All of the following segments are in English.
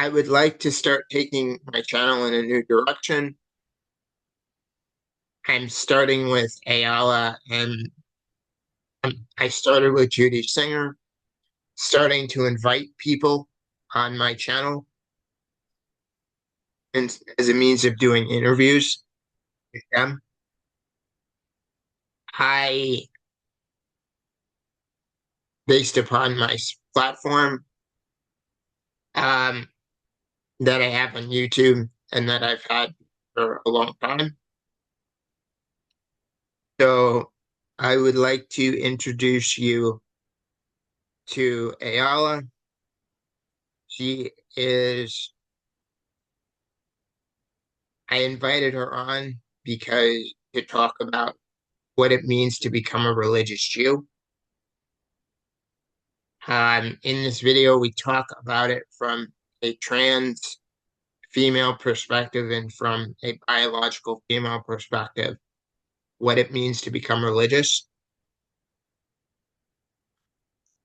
I would like to start taking my channel in a new direction. I'm starting with Ayala, and I started with Judy Singer, starting to invite people on my channel and as a means of doing interviews with them. I, based upon my platform um, that I have on YouTube and that I've had for a long time. So I would like to introduce you to Ayala. She is, I invited her on because to talk about what it means to become a religious Jew. In this video, we talk about it from a trans female perspective and from a biological female perspective, what it means to become religious.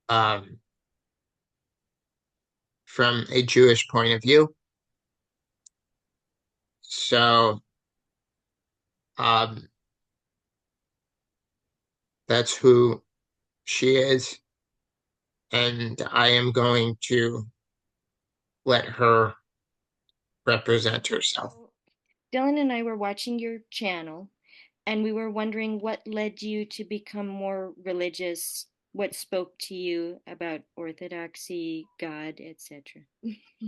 Um, from a Jewish point of view. So um, that's who she is, and I am going to let her represent herself. So, Dylan and I were watching your channel and we were wondering what led you to become more religious, what spoke to you about orthodoxy, God, etc.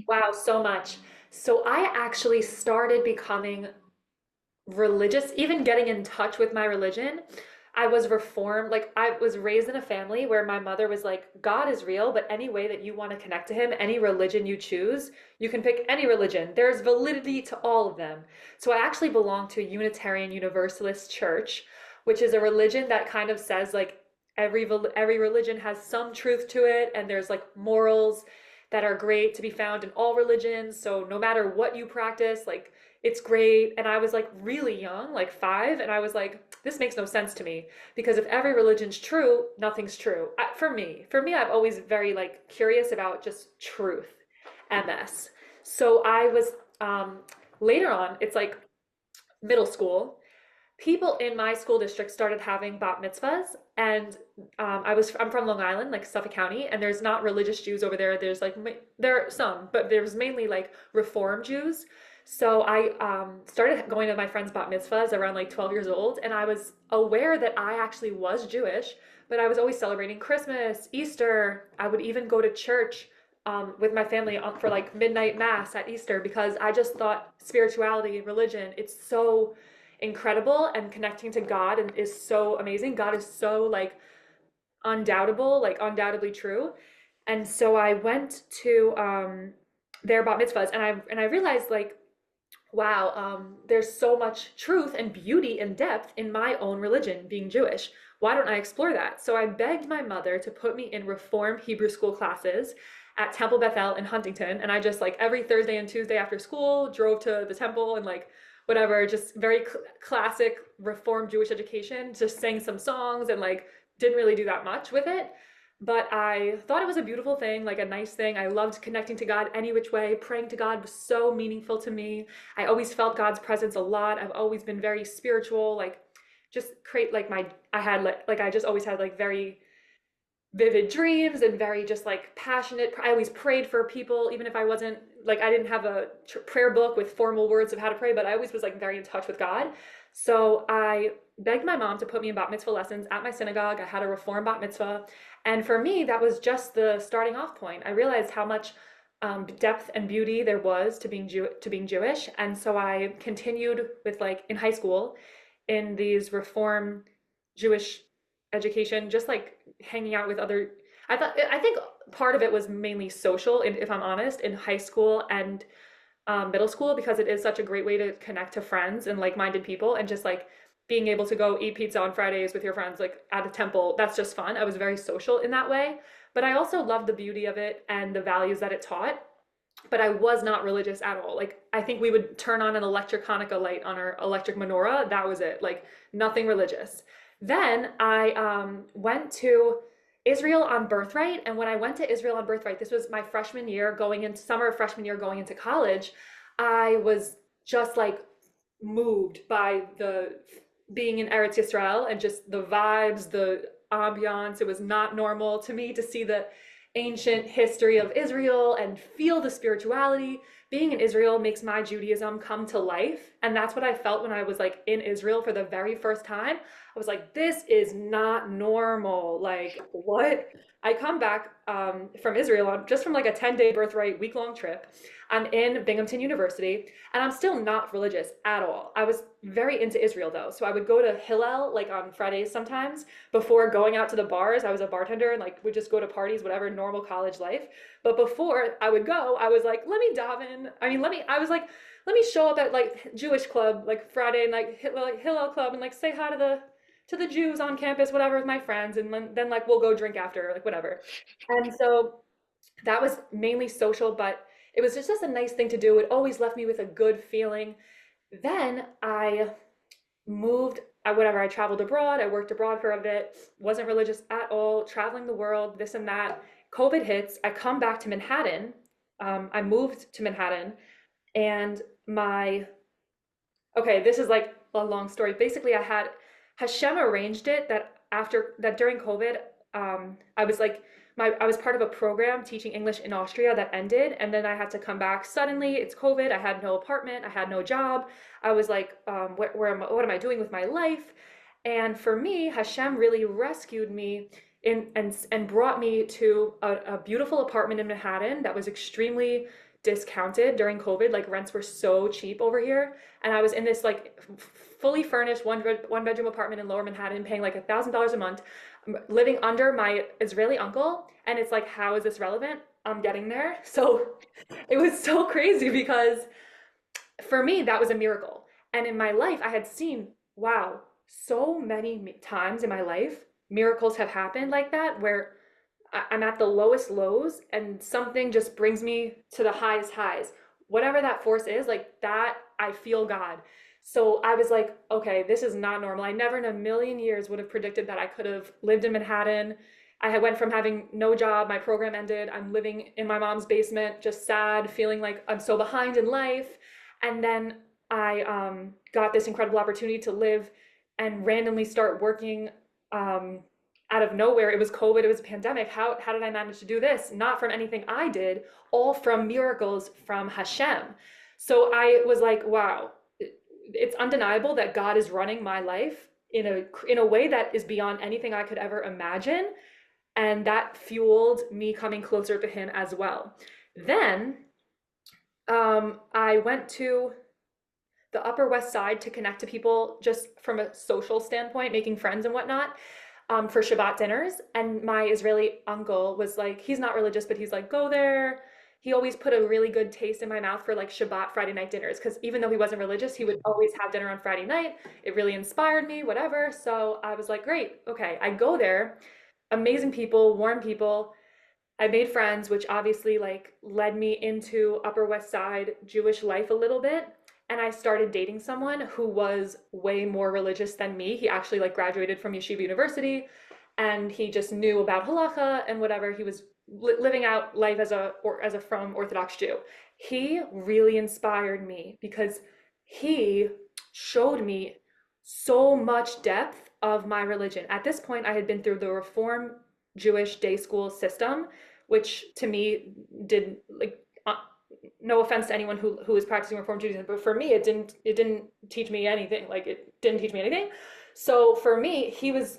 Wow, so much. So I actually started becoming religious, even getting in touch with my religion. I was reformed. Like, I was raised in a family where my mother was like, God is real, but any way that you want to connect to him, any religion you choose, you can pick any religion. There's validity to all of them. So I actually belong to a Unitarian Universalist church, which is a religion that kind of says like every religion has some truth to it, and there's like morals that are great to be found in all religions. So no matter what you practice, like it's great. And I was like really young, like 5, and I was like, this makes no sense to me, because if every religion's true, nothing's true. For me, I've always very like curious about just truth, MS. So I was later on, it's like middle school, people in my school district started having bat mitzvahs, and I'm from Long Island, like Suffolk County, and there's not religious Jews over there. There's like there are some, but there's mainly like Reform Jews. So I started going to my friends' bat mitzvahs around like 12 years old, and I was aware that I actually was Jewish, but I was always celebrating Christmas, Easter. I would even go to church with my family for like midnight mass at Easter, because I just thought spirituality, religion, it's so incredible, and connecting to God and is so amazing. God is so like undoubtable, like undoubtedly true. And so I went to their bat mitzvahs, and I realized like, wow, there's so much truth and beauty and depth in my own religion, being Jewish. Why don't I explore that? So I begged my mother to put me in Reform Hebrew school classes at Temple Bethel in Huntington. And I just like every Thursday and Tuesday after school drove to the temple and like whatever, just very classic Reform Jewish education, just sang some songs and like didn't really do that much with it. But I thought it was a beautiful thing, like a nice thing. I loved connecting to God any which way. Praying to God was so meaningful to me. I always felt God's presence a lot. I've always been very spiritual, like just create like I had like I just always had like very vivid dreams and very just like passionate. I always prayed for people, even if I wasn't like, I didn't have a prayer book with formal words of how to pray, but I always was like very in touch with God. So I begged my mom to put me in bat mitzvah lessons at my synagogue. I had a reform bat mitzvah. And for me, that was just the starting off point. I realized how much depth and beauty there was to being Jewish. And so I continued with like in high school in these reform Jewish education, just like hanging out with other. I think part of it was mainly social, if I'm honest, in high school and middle school, because it is such a great way to connect to friends and like-minded people, and just like being able to go eat pizza on Fridays with your friends, like at a temple. That's just fun. I was very social in that way, but I also loved the beauty of it and the values that it taught. But I was not religious at all. Like, I think we would turn on an electric Hanukkah light on our electric menorah. That was it. Like, nothing religious. Then I went to Israel on birthright. And when I went to Israel on birthright, this was my freshman year going into summer of freshman year going into college, I was just like moved by the being in Eretz Yisrael and just the vibes, the ambiance. It was not normal to me to see the ancient history of Israel and feel the spirituality. Being in Israel makes my Judaism come to life. And that's what I felt when I was like in Israel for the very first time. I was like, this is not normal. Like, what? I come back from Israel just from like a 10-day birthright week-long trip. I'm in Binghamton University and I'm still not religious at all. I was very into Israel though. So I would go to Hillel like on Fridays sometimes before going out to the bars. I was a bartender and like would just go to parties, whatever, normal college life. But before I would go, I was like, let me daven. I was like, let me show up at like Jewish club, like Friday night, like Hillel club and like say hi to the Jews on campus, whatever, with my friends. And then like we'll go drink after, like whatever. And so that was mainly social, but it was just a nice thing to do. It always left me with a good feeling. Then I moved, whatever, I traveled abroad, I worked abroad for a bit, wasn't religious at all, traveling the world, this and that. COVID hits, I come back to Manhattan. I moved to Manhattan and okay, this is like a long story. Basically, Hashem arranged it that during COVID, I was like, I was part of a program teaching English in Austria that ended, and then I had to come back suddenly. It's COVID. I had no apartment. I had no job. I was like, what am I doing with my life? And for me, Hashem really rescued me and brought me to a beautiful apartment in Manhattan that was extremely discounted during COVID. Like rents were so cheap over here, and I was in this like fully furnished one bedroom apartment in Lower Manhattan, paying like $1,000 a month, living under my Israeli uncle. And it's like, how is this relevant? I'm getting there. So it was so crazy because for me, that was a miracle. And in my life, I had seen, wow, so many times in my life, miracles have happened like that where I'm at the lowest lows and something just brings me to the highest highs. Whatever that force is, like that, I feel God. So I was like, okay, this is not normal. I never in a million years would have predicted that I could have lived in Manhattan. I went from having no job, my program ended, I'm living in my mom's basement, just sad, feeling like I'm so behind in life. And then I got this incredible opportunity to live and randomly start working out of nowhere. It was COVID, it was a pandemic. How did I manage to do this? Not from anything I did, all from miracles from Hashem. So I was like, wow, it's undeniable that God is running my life in a way that is beyond anything I could ever imagine. And that fueled me coming closer to him as well. Then I went to the Upper West Side to connect to people just from a social standpoint, making friends and whatnot, for Shabbat dinners. And my Israeli uncle was like, he's not religious, but he's like, go there. He always put a really good taste in my mouth for like Shabbat Friday night dinners. Because even though he wasn't religious, he would always have dinner on Friday night. It really inspired me, whatever. So I was like, great, okay. I go there, amazing people, warm people. I made friends, which obviously like led me into Upper West Side Jewish life a little bit. And I started dating someone who was way more religious than me. He actually like graduated from Yeshiva University and he just knew about halacha and whatever. He was living out life as a from Orthodox Jew. He really inspired me because he showed me so much depth of my religion. At this point, I had been through the Reform Jewish day school system, which to me did like no offense to anyone who is practicing Reform Judaism, but for me, it didn't teach me anything. Like it didn't teach me anything. So for me, he would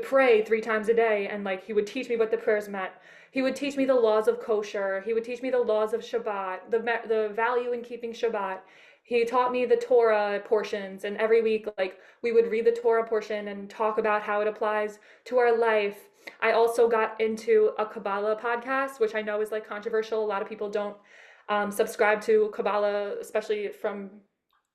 pray 3 times a day, and like he would teach me what the prayers meant. He would teach me the laws of kosher. He would teach me the laws of Shabbat, the value in keeping Shabbat. He taught me the Torah portions, and every week, like we would read the Torah portion and talk about how it applies to our life. I also got into a Kabbalah podcast, which I know is like controversial. A lot of people don't subscribe to Kabbalah, especially from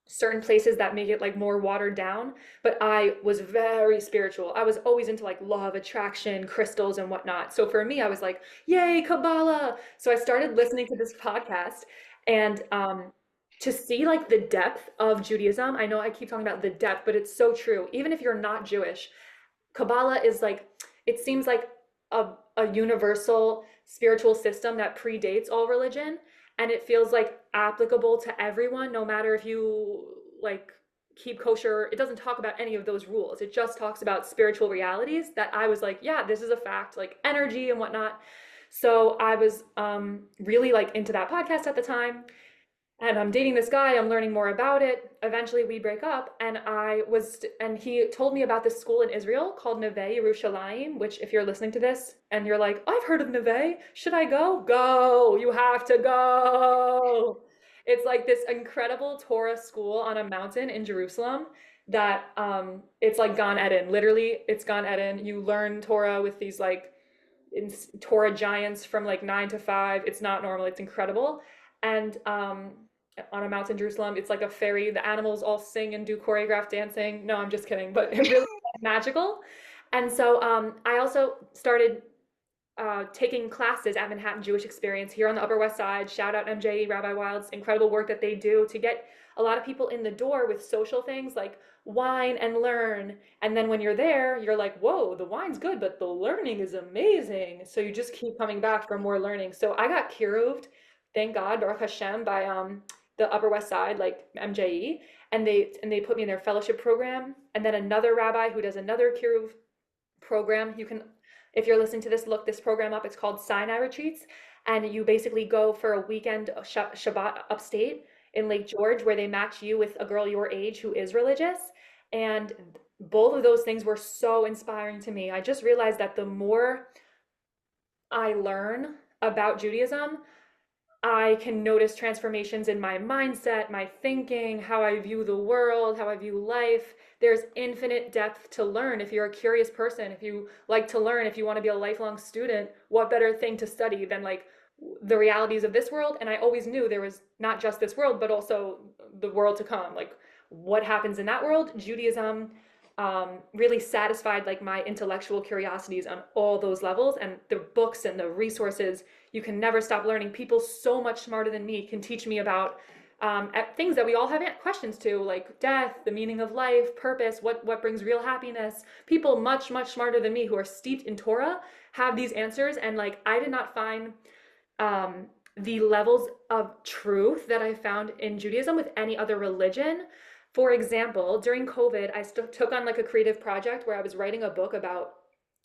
certain places that make it like more watered down. But I was very spiritual. I was always into like law of attraction, crystals and whatnot. So for me, I was like, yay, Kabbalah. So I started listening to this podcast and to see like the depth of Judaism. I know I keep talking about the depth, but it's so true. Even if you're not Jewish, Kabbalah is like it seems like a universal spiritual system that predates all religion, and it feels like applicable to everyone, no matter if you like keep kosher. It doesn't talk about any of those rules. It just talks about spiritual realities that I was like, yeah, this is a fact, like energy and whatnot. So I was really like into that podcast at the time, and I'm dating this guy, I'm learning more about it. Eventually we break up, and he told me about this school in Israel called Neve Yerushalayim, which if you're listening to this and you're like, I've heard of Neve, should I go? Go, you have to go. It's like this incredible Torah school on a mountain in Jerusalem that it's like Gan Eden. Literally, it's Gan Eden. You learn Torah with these like in Torah giants from like 9 to 5. It's not normal. It's incredible. And on a mountain in Jerusalem, it's like a fairy. The animals all sing and do choreographed dancing. No, I'm just kidding, but it really is magical. And so I also started taking classes at Manhattan Jewish Experience here on the Upper West Side. Shout out MJE, Rabbi Wild's incredible work that they do to get a lot of people in the door with social things like wine and learn. And then when you're there, you're like, whoa, the wine's good, but the learning is amazing. So you just keep coming back for more learning. So I got kiruved, thank God, Baruch Hashem, by the Upper West Side, like MJE, and they put me in their fellowship program. And then another rabbi who does another kiruv program. You can, if you're listening to this, look this program up. It's called Sinai Retreats. And you basically go for a weekend Shabbat upstate in Lake George, where they match you with a girl your age who is religious. And both of those things were so inspiring to me. I just realized that the more I learn about Judaism, I can notice transformations in my mindset, my thinking, how I view the world, how I view life. There's infinite depth to learn. If you're a curious person, if you like to learn, if you want to be a lifelong student, what better thing to study than like the realities of this world? And I always knew there was not just this world, but also the world to come. Like what happens in that world? Judaism really satisfied like my intellectual curiosities on all those levels, and the books and the resources. You can never stop learning. People so much smarter than me can teach me about things that we all have questions to, like death, the meaning of life, purpose, what brings real happiness. People much smarter than me who are steeped in Torah have these answers, and like I did not find the levels of truth that I found in Judaism with any other religion. For example, during COVID, I took on like a creative project where I was writing a book about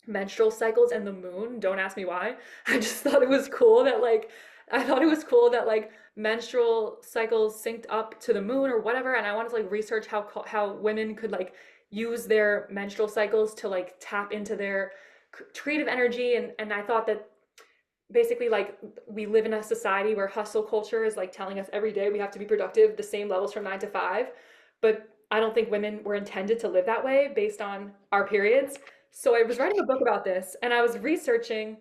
menstrual cycles and the moon. Don't ask me why. I just thought it was cool that like I thought it was cool that like menstrual cycles synced up to the moon or whatever, and I wanted to like research how women could like use their menstrual cycles to like tap into their creative energy, and I thought that basically like we live in a society where hustle culture is like telling us every day we have to be productive, the same levels from 9 to 5, but I don't think women were intended to live that way based on our periods. So I was writing a book about this, and I was researching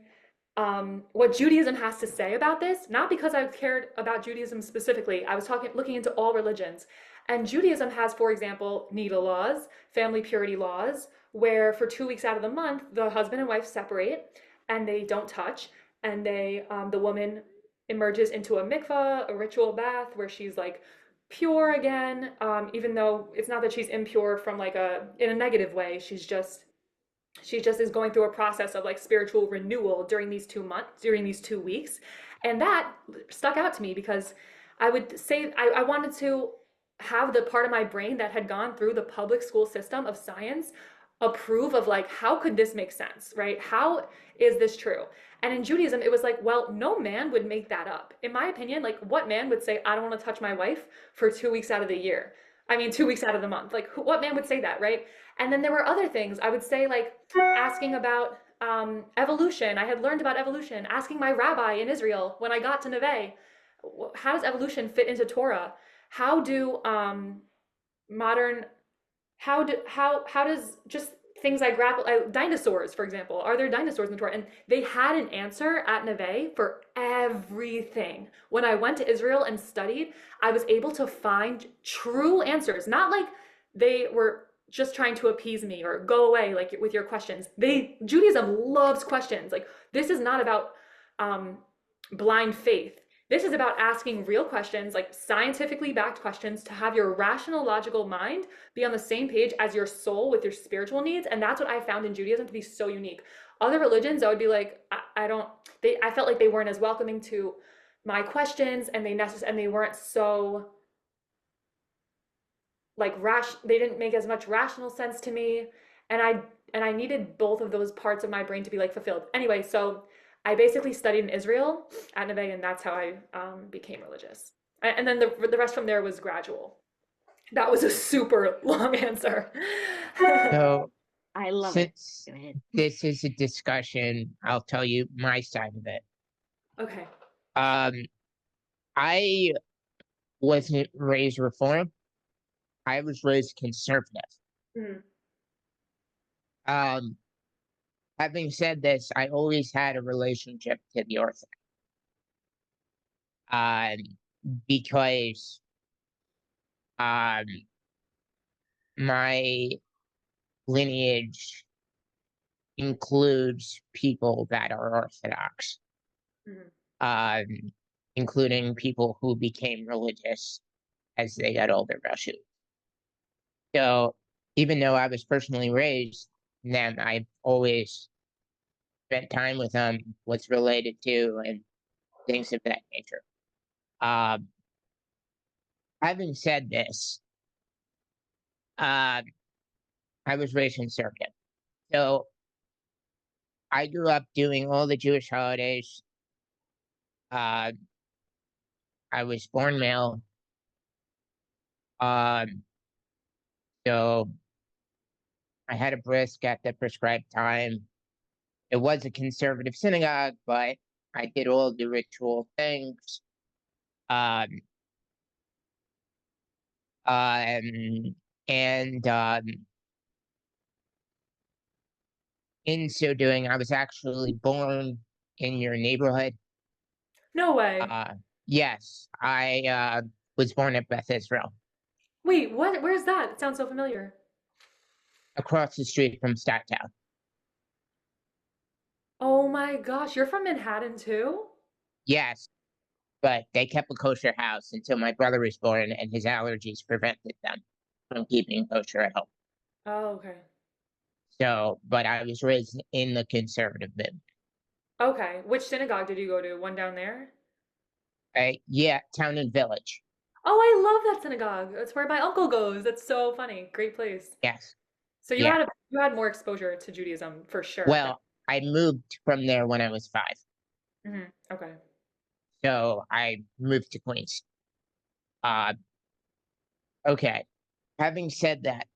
what Judaism has to say about this, not because I cared about Judaism specifically. I was looking into all religions. And Judaism has, for example, niddah laws, family purity laws, where for 2 weeks out of the month, the husband and wife separate and they don't touch. And the woman emerges into a mikvah, a ritual bath, where she's like pure again, even though it's not that she's impure from like in a negative way. She just is going through a process of like spiritual renewal during these 2 months, during these 2 weeks. And that stuck out to me because I would say I wanted to have the part of my brain that had gone through the public school system of science approve of like, how could this make sense, right? How is this true? And in Judaism, it was like, well, no man would make that up. In my opinion, like what man would say, I don't want to touch my wife for 2 weeks out of the year? I mean, 2 weeks out of the month. Like what man would say that, right? And then there were other things I would say, like asking about evolution. I had learned about evolution, asking my rabbi in Israel when I got to Neve, how does evolution fit into Torah? How do modern how does just things I grapple dinosaurs, for example, are there dinosaurs in the Torah? And they had an answer at Neve for everything. When I went to Israel and studied, I was able to find true answers, not like they were just trying to appease me or go away like with your questions. Judaism loves questions. Like this is not about blind faith. This is about asking real questions, like scientifically backed questions, to have your rational, logical mind be on the same page as your soul with your spiritual needs. And that's what I found in Judaism to be so unique. Other religions, I would be like, I don't, I felt like they weren't as welcoming to my questions, and they weren't so like they didn't make as much rational sense to me, and I needed both of those parts of my brain to be like fulfilled. Anyway, so I basically studied in Israel at Neve, and that's how I became religious. And then the rest from there was gradual. That was a super long answer. So I love it. since Go ahead. this is a discussion, I'll tell you my side of it. Okay. Um, I wasn't raised reform. I was raised conservative. Mm, Um, Having said this, I always had a relationship to the Orthodox. Um, because um my lineage includes people that are Orthodox, mm. um, including people who became religious as they got older, Russian. So even though I was personally raised them, I've always spent time with them, what's related to, and things of that nature. Um, Having said this, uh, I was raised conservative. So I grew up doing all the Jewish holidays. Uh, I was born male. Um, so I had a brisk at the prescribed time. It was a conservative synagogue, but I did all the ritual things. Um, um, and in so doing, I was actually born in your neighborhood. No way. Uh, yes, I was born at Beth Israel, Wait, what? Where's that? It sounds so familiar. across the street from Stocktown. Oh my gosh, you're from Manhattan too? Yes, but they kept a kosher house until my brother was born, and his allergies prevented them from keeping kosher at home. Oh, okay. So, but I was raised in the conservative movement. Okay. Which synagogue did you go to? One down there? Yeah, town and village. Oh, I love that synagogue. That's where my uncle goes. That's so funny. Great place. Yes, So yeah. you had more exposure to Judaism for sure. Well, I moved from there when I was 5, Okay. so I moved to Queens. Uh, okay. Having said that,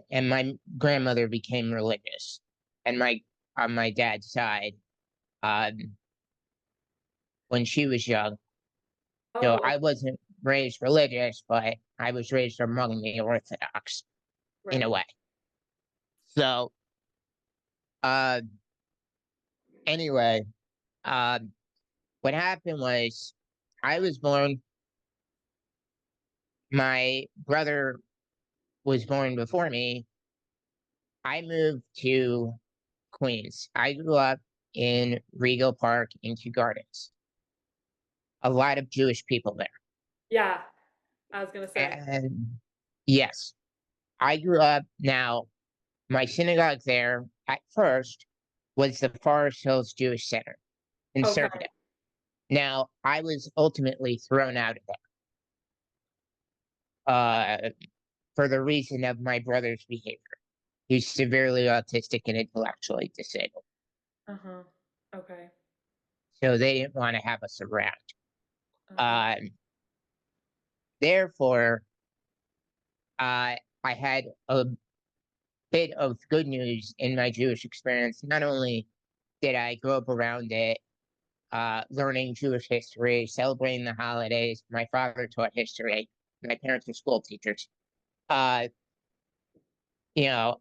and my grandmother became religious, and my on my dad's side, um, when she was young. So Oh, I wasn't raised religious, but I was raised among the Orthodox in a right. way. So, uh, anyway, uh, what happened was I was born, my brother was born before me. I moved to Queens. I grew up in Regal Park in Kew Gardens. A lot of Jewish people there. Yeah, I was gonna say. And yes, I grew up now. My synagogue there at first was the Forest Hills Jewish Center, Okay. conservative. Now, I was ultimately thrown out of there for the reason of my brother's behavior. He's severely autistic and intellectually disabled. Uh-huh. Okay. So they didn't want to have us around. Uh-huh. Um, Therefore, I had a bit of good news in my Jewish experience. Not only did I grow up around it, learning Jewish history, celebrating the holidays. My father taught history. My parents were school teachers. Uh, you know,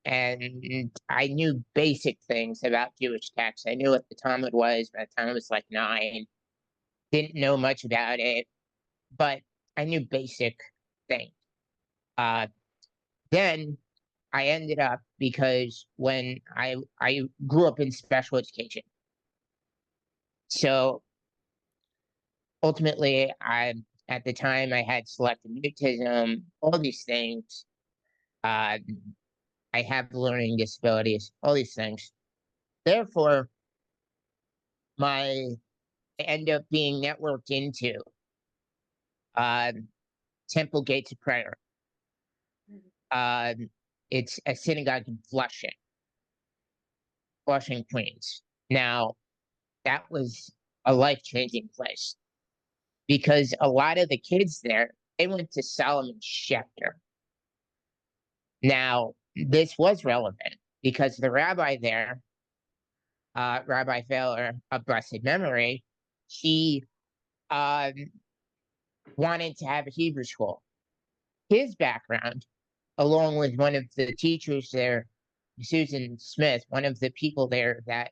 and I knew basic things about Jewish texts. I knew what the Talmud was by the time I was like 9. Didn't know much about it, but I knew basic things. Uh, then I ended up because when I grew up in special education, so ultimately I at the time I had selective mutism, all these things. Uh, I have learning disabilities, all these things. Therefore, I end up being networked into uh, Temple Gates of Prayer. Mhm. It's a synagogue in Flushing, Queens. Now, that was a life-changing place because a lot of the kids there, they went to Solomon Schechter. Now, this was relevant because the rabbi there, Rabbi Fowler of blessed memory, he um, wanted to have a Hebrew school. His background, along with one of the teachers there, Susan Smith, one of the people there that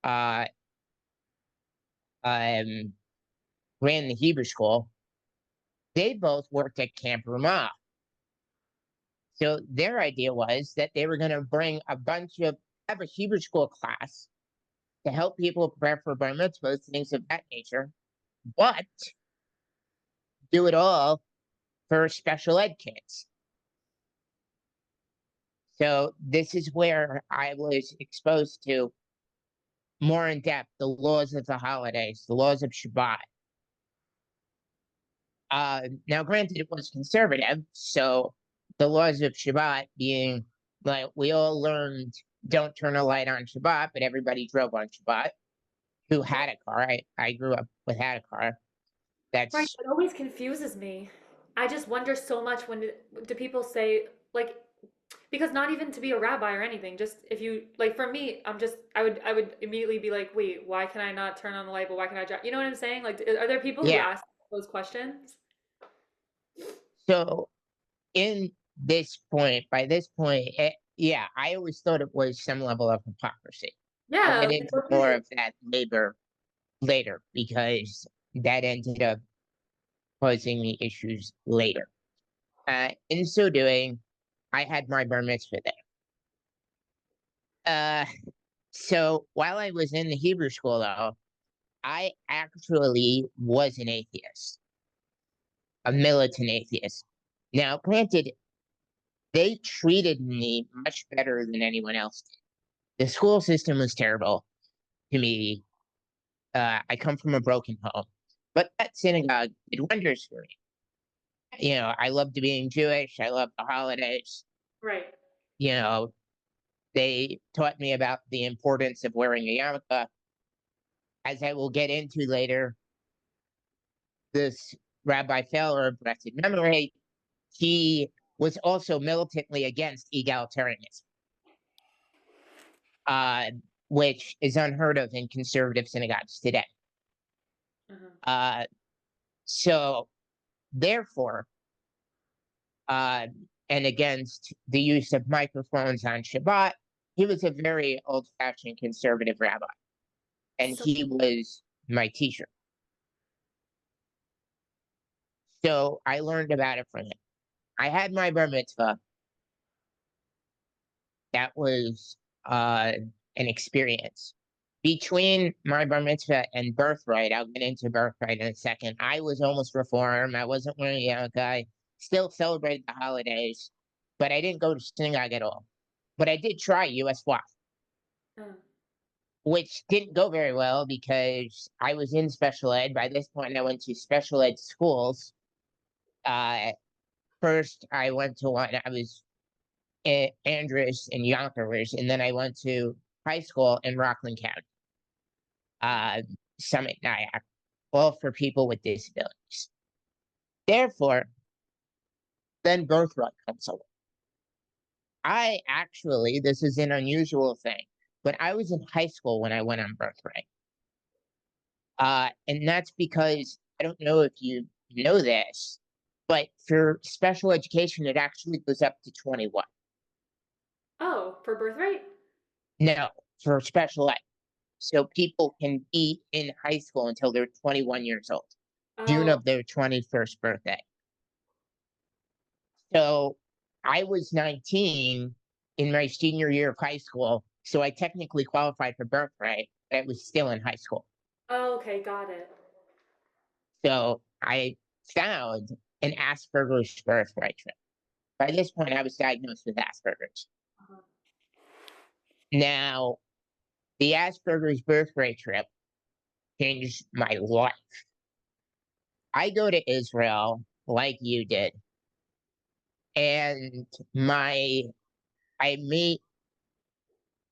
uh, um, ran the Hebrew school, they both worked at Camp Ramah. So their idea was that they were going to have a Hebrew school class to help people prepare for bar mitzvahs, things of that nature, but do it all for special ed kids. So this is where I was exposed to more in depth the laws of the holidays, the laws of Shabbat. Now, granted, it was conservative, so the laws of Shabbat being like we all learned don't turn a light on Shabbat, but everybody drove on Shabbat who had a car. I grew up with had a car. Right, That's it always confuses me. I just wonder so much when do people say like because not even to be a rabbi or anything, just if you like for me, I would immediately be like, wait, why can I not turn on the light, but why can I drive? You know what I'm saying? Like, are there people who yeah. ask those questions? So in by this point, yeah, I always thought it was some level of hypocrisy. I'll get Yeah, of into course more it of that later because that ended up causing me issues later. In so doing, I had my bar mitzvah there. Uh, so while I was in the Hebrew school, though, I actually was an atheist, a militant atheist. Now, granted, they treated me much better than anyone else did. The school system was terrible to me. I come from a broken home, but that synagogue did wonders for me. You know, I loved being Jewish. I loved the holidays. Right. You know, they taught me about the importance of wearing a yarmulke. As I will get into later, this Rabbi Feller of blessed memory, he was also militantly against egalitarianism, uh, which is unheard of in conservative synagogues today. Uh-huh. Uh, so, therefore, uh, and against the use of microphones on Shabbat, he was a very old fashioned conservative rabbi, and So, he was my teacher. So I learned about it from him. I had my bar mitzvah. That was an experience. Between my bar mitzvah and birthright, I'll get into birthright in a second. I was almost reformed. I wasn't wearing a yarmulke. Still celebrated the holidays, but I didn't go to synagogue at all. But I did try USY, uh, which didn't go very well because I was in special ed. By this point, I went to special ed schools. Uh, First, I went to one. I was Andrews and Yonkers, and then I went to high school in Rockland County, uh, Summit Nyack, all for people with disabilities. Therefore, then birthright comes along. This is an unusual thing, but I was in high school when I went on birthright. And that's because I don't know if you know this, but for special education, it actually goes up to 21. oh, for birthright? No, for special ed. So people can be in high school until they're 21 years old, June Oh, of their 21st birthday. So I was 19 in my senior year of high school. So I technically qualified for birthright, but I was still in high school. oh, okay, got it. So I found an Asperger's birthright trip. by this point, I was diagnosed with Asperger's. Uh-huh. Now, the Asperger's birthday trip changed my life. I go to Israel like you did, and my I meet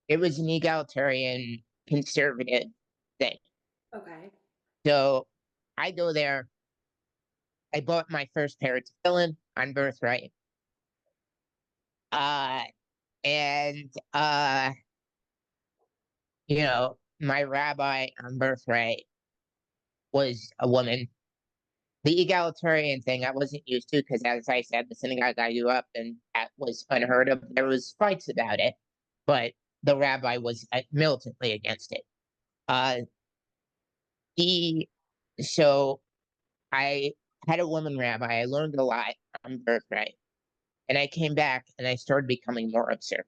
it was an egalitarian conservative thing. Okay. So I go there. I bought my first pair of tefillin on birthright. Uh and my rabbi on birthright was a woman. The egalitarian thing I wasn't used to because, as I said, the synagogue I grew up in, that was unheard of. There was fights about it, but the rabbi was militantly against it. Uh, he, so I had a woman rabbi. I learned a lot on birthright, and I came back and I started becoming more observant.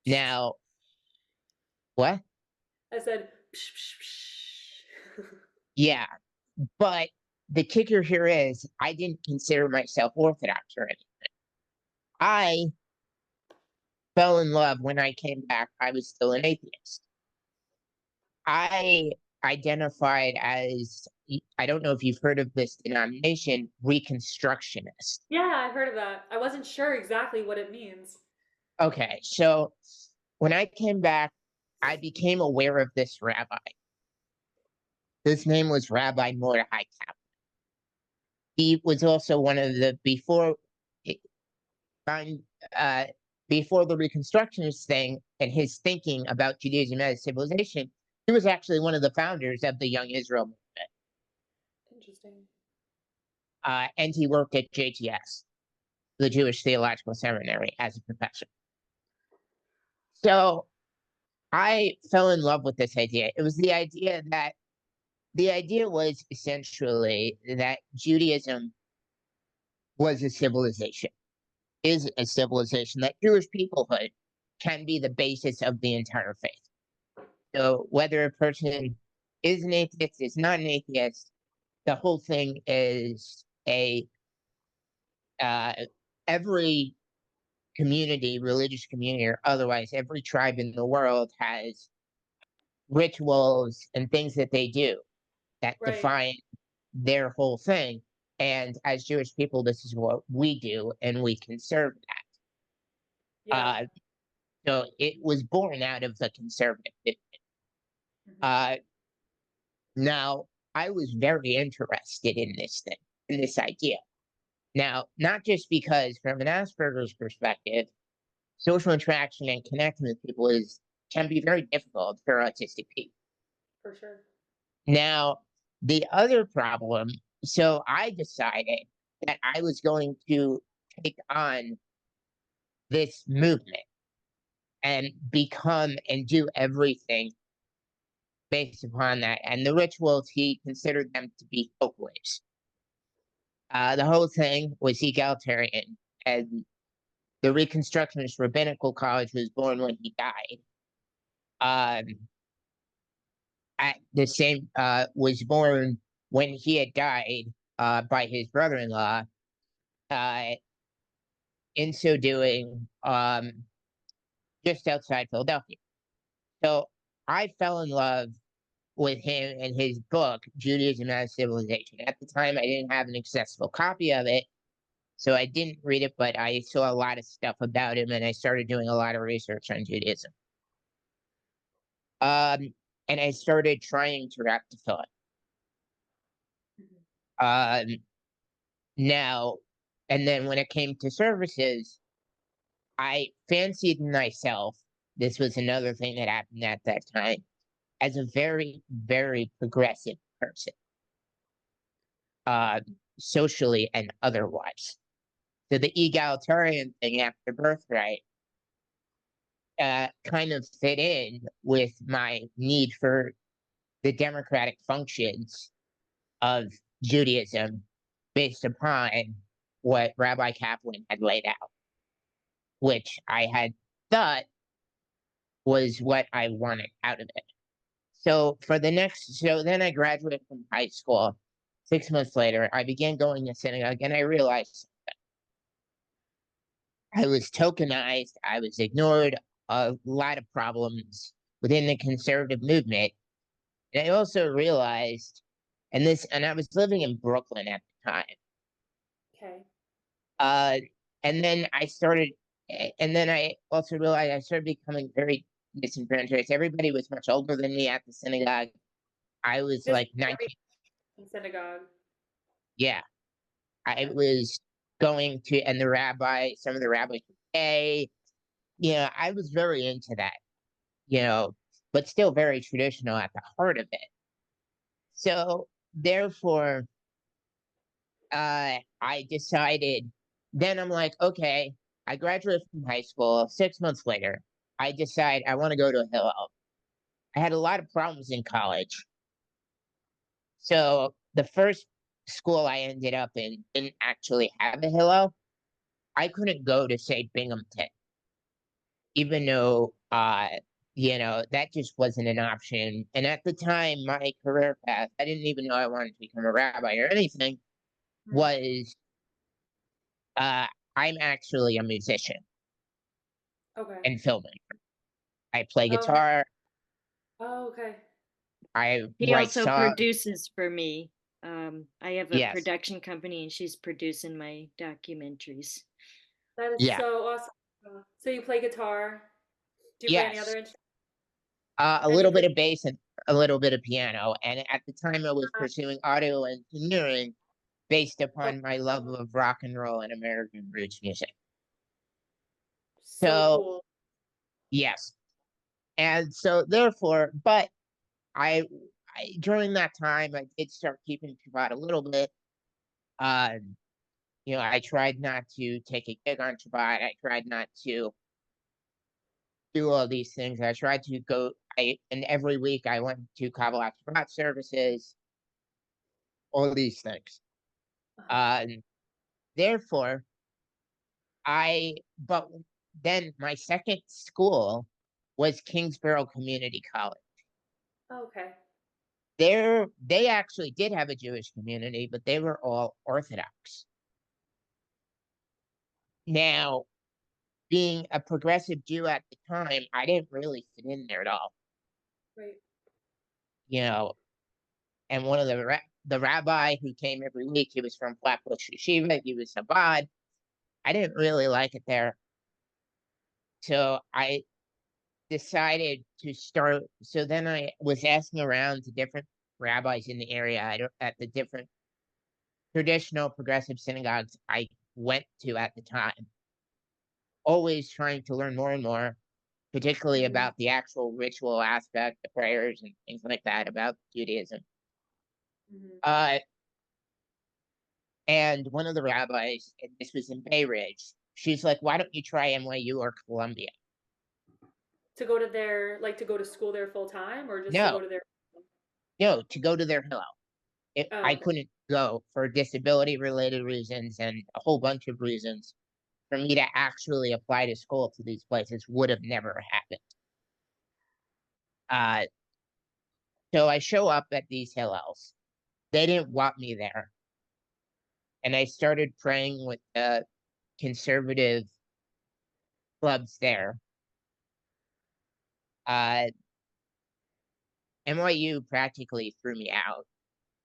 Now, what? I said, psh, psh, psh. Yeah, but the kicker here is I didn't consider myself Orthodox or anything. I fell in love when I came back. I was still an atheist. I identified as, I don't know if you've heard of this denomination, Reconstructionist. Yeah, I've heard of that. I wasn't sure exactly what it means. Okay, so when I came back, I became aware of this rabbi. His name was Rabbi Mordechai Kaplan. He was also one of the on uh, before the Reconstructionist thing and his thinking about Judaism as civilization, he was actually one of the founders of the Young Israel movement. Interesting. And he worked at JTS, the Jewish Theological Seminary, as a professor. So I fell in love with this idea. It was the idea was essentially that Judaism was a civilization, is a civilization, that Jewish peoplehood can be the basis of the entire faith. So whether a person is an atheist, is not an atheist, the whole thing is uh, every community, religious community or otherwise, every tribe in the world has rituals and things that they do that Right. define their whole thing. And as Jewish people, this is what we do, and we conserve that. Yeah. So it was born out of the conservative. Mhm. Uh, Now, I was very interested in this thing, in this idea. Now, not just because, from an Asperger's perspective, social interaction and connecting with people is can be very difficult for autistic people. For sure. Now, the other problem, so I decided that I was going to take on this movement and become and do everything based upon that. And the rituals, he considered them to be folkways. The whole thing was egalitarian, and the Reconstructionist Rabbinical College was born when he died. Um, at the same was born when he had died by his brother-in-law. Uh, in so doing, just outside Philadelphia. So I fell in love with him and his book, Judaism as Civilization. At the time, I didn't have an accessible copy of it, so I didn't read it, but I saw a lot of stuff about him and I started doing a lot of research on Judaism. And I started trying to wrap the thought. Mhm. Um, Now, and then when it came to services, I fancied myself. This was another thing that happened at that time as a very, very progressive person, uh, socially and otherwise. So the egalitarian thing after birthright kind of fit in with my need for the democratic functions of Judaism based upon what Rabbi Kaplan had laid out, which I had thought was what I wanted out of it. So then I graduated from high school. 6 months later, I began going to synagogue and I realized I was tokenized, I was ignored, a lot of problems within the conservative movement. And I also realized, and I was living in Brooklyn at the time. Okay. Uh, and then and then I also realized I started becoming very disenfranchised. Everybody was much older than me at the synagogue. I was This like every 19. synagogue. Yeah, I Okay. was going to, and some of the rabbis were gay. I was very into that, you know, but still very traditional at the heart of it. So therefore, I decided, then I'm like, okay, I graduated from high school. 6 months later, I decide I want to go to Hillel. I had a lot of problems in college. So the first school I ended up in didn't actually have a Hillel. I couldn't go to, say, Binghamton, even though, that just wasn't an option. And at the time, my career path, I didn't even know I wanted to become a rabbi or anything, Hmm. was uh, I'm actually a musician Okay. and filming. I play Oh, nice. guitar. Oh, okay. I He write also songs. produces for me. I have a Yes, production company and she's producing my documentaries. That is yeah, so awesome. So you play guitar? Do you play any other yes. instrument? A And you little bit produce? of bass and a little bit of piano. And at the time, I was Uh, pursuing audio engineering based oh, upon my love cool. of rock and roll and American roots music. So So, cool. yes. And so, therefore, but I, during that time, I did start keeping Shabbat a little bit. Uh, I tried not to take a gig on Shabbat. I tried not to do all these things. I tried to go, and every week I went to Kabbalah Shabbat services, all these things. Uh-huh. Uh, Therefore, but then my second school was Kingsborough Community College. Okay. They actually did have a Jewish community, but they were all Orthodox. Now, being a progressive Jew at the time, I didn't really fit in there at all. Right. You know, and one of the rabbi who came every week, he was from Flatbush Yeshiva. He was Chabad. I didn't really like it there, so I decided to start. So then I was asking around to different rabbis in the area at the different traditional progressive synagogues I went to at the time, always trying to learn more and more, particularly Hmm. about the actual ritual aspect, the prayers and things like that about Judaism. Hmm. Uh, and one of the rabbis, and this was in Bay Ridge, she's like, "Why don't you try NYU or Columbia?" To go to to go to school there full time or just to go No, to their. no, to go to their Hillel. Oh, I okay. couldn't go for disability related reasons and a whole bunch of reasons. For me to actually apply to school to these places would have never happened. Uh, so I show up at these Hillels. They didn't want me there. And I started praying with the conservative clubs there. Uh, NYU practically threw me out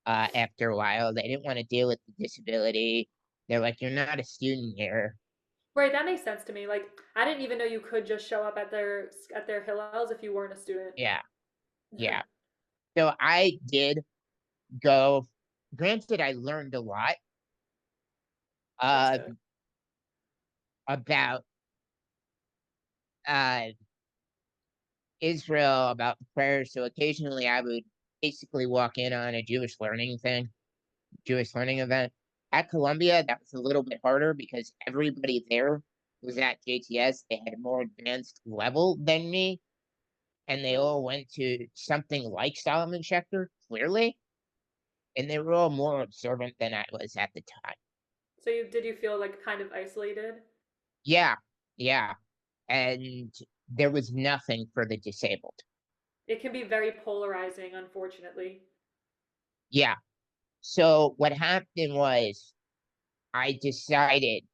after a while. They didn't want to deal with the disability. They're like, "You're not a student here." Right, that makes sense to me. Like, I didn't even know you could just show up at their Hillels if you weren't a student. Yeah, yeah. So I did go. Granted, I learned a lot That's uh, good. about uh, Israel, about the prayers. So occasionally I would basically walk in on a Jewish learning event. At Columbia, that was a little bit harder because everybody there was at JTS. They had a more advanced level than me, and they Okay. all went to something like Solomon Schechter, clearly, and they were all more observant than I was at the time. So did you feel like kind of isolated? Yeah, yeah. And there was nothing for the disabled. It can be very polarizing, unfortunately. Yeah. So what happened was I decided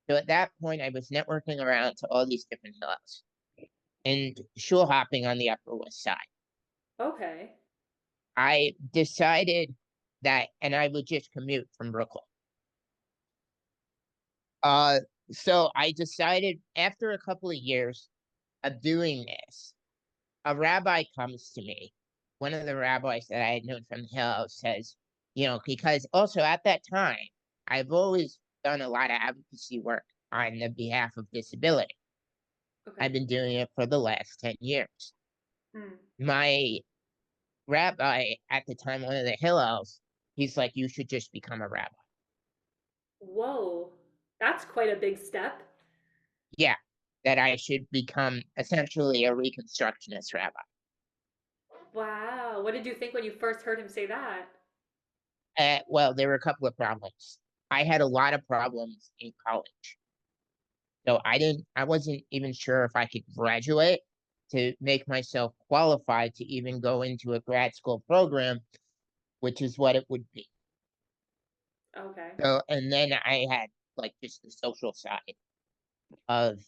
So at that point, I was networking around to all these different hillels and shul hopping on the Upper West Side. Okay. I decided that, and I would just commute from Brooklyn. Uh, so I decided after a couple of years of doing this, a rabbi comes to me. One of the rabbis that I had known from the Hill says, because also at that time, I've always done a lot of advocacy work on the behalf of disability. Okay. I've been doing it for the last 10 years. Hmm. My rabbi at the time, one of the Hillels, he's like, you should just become a rabbi. Whoa. That's quite a big step. Yeah, that I should become essentially a Reconstructionist rabbi. Wow. What did you think when you first heard him say that? Well, there were a couple of problems. I had a lot of problems in college. So I wasn't even sure if I could graduate to make myself qualified to even go into a grad school program, which is what it would be. Okay. So, and then I had like just the social side of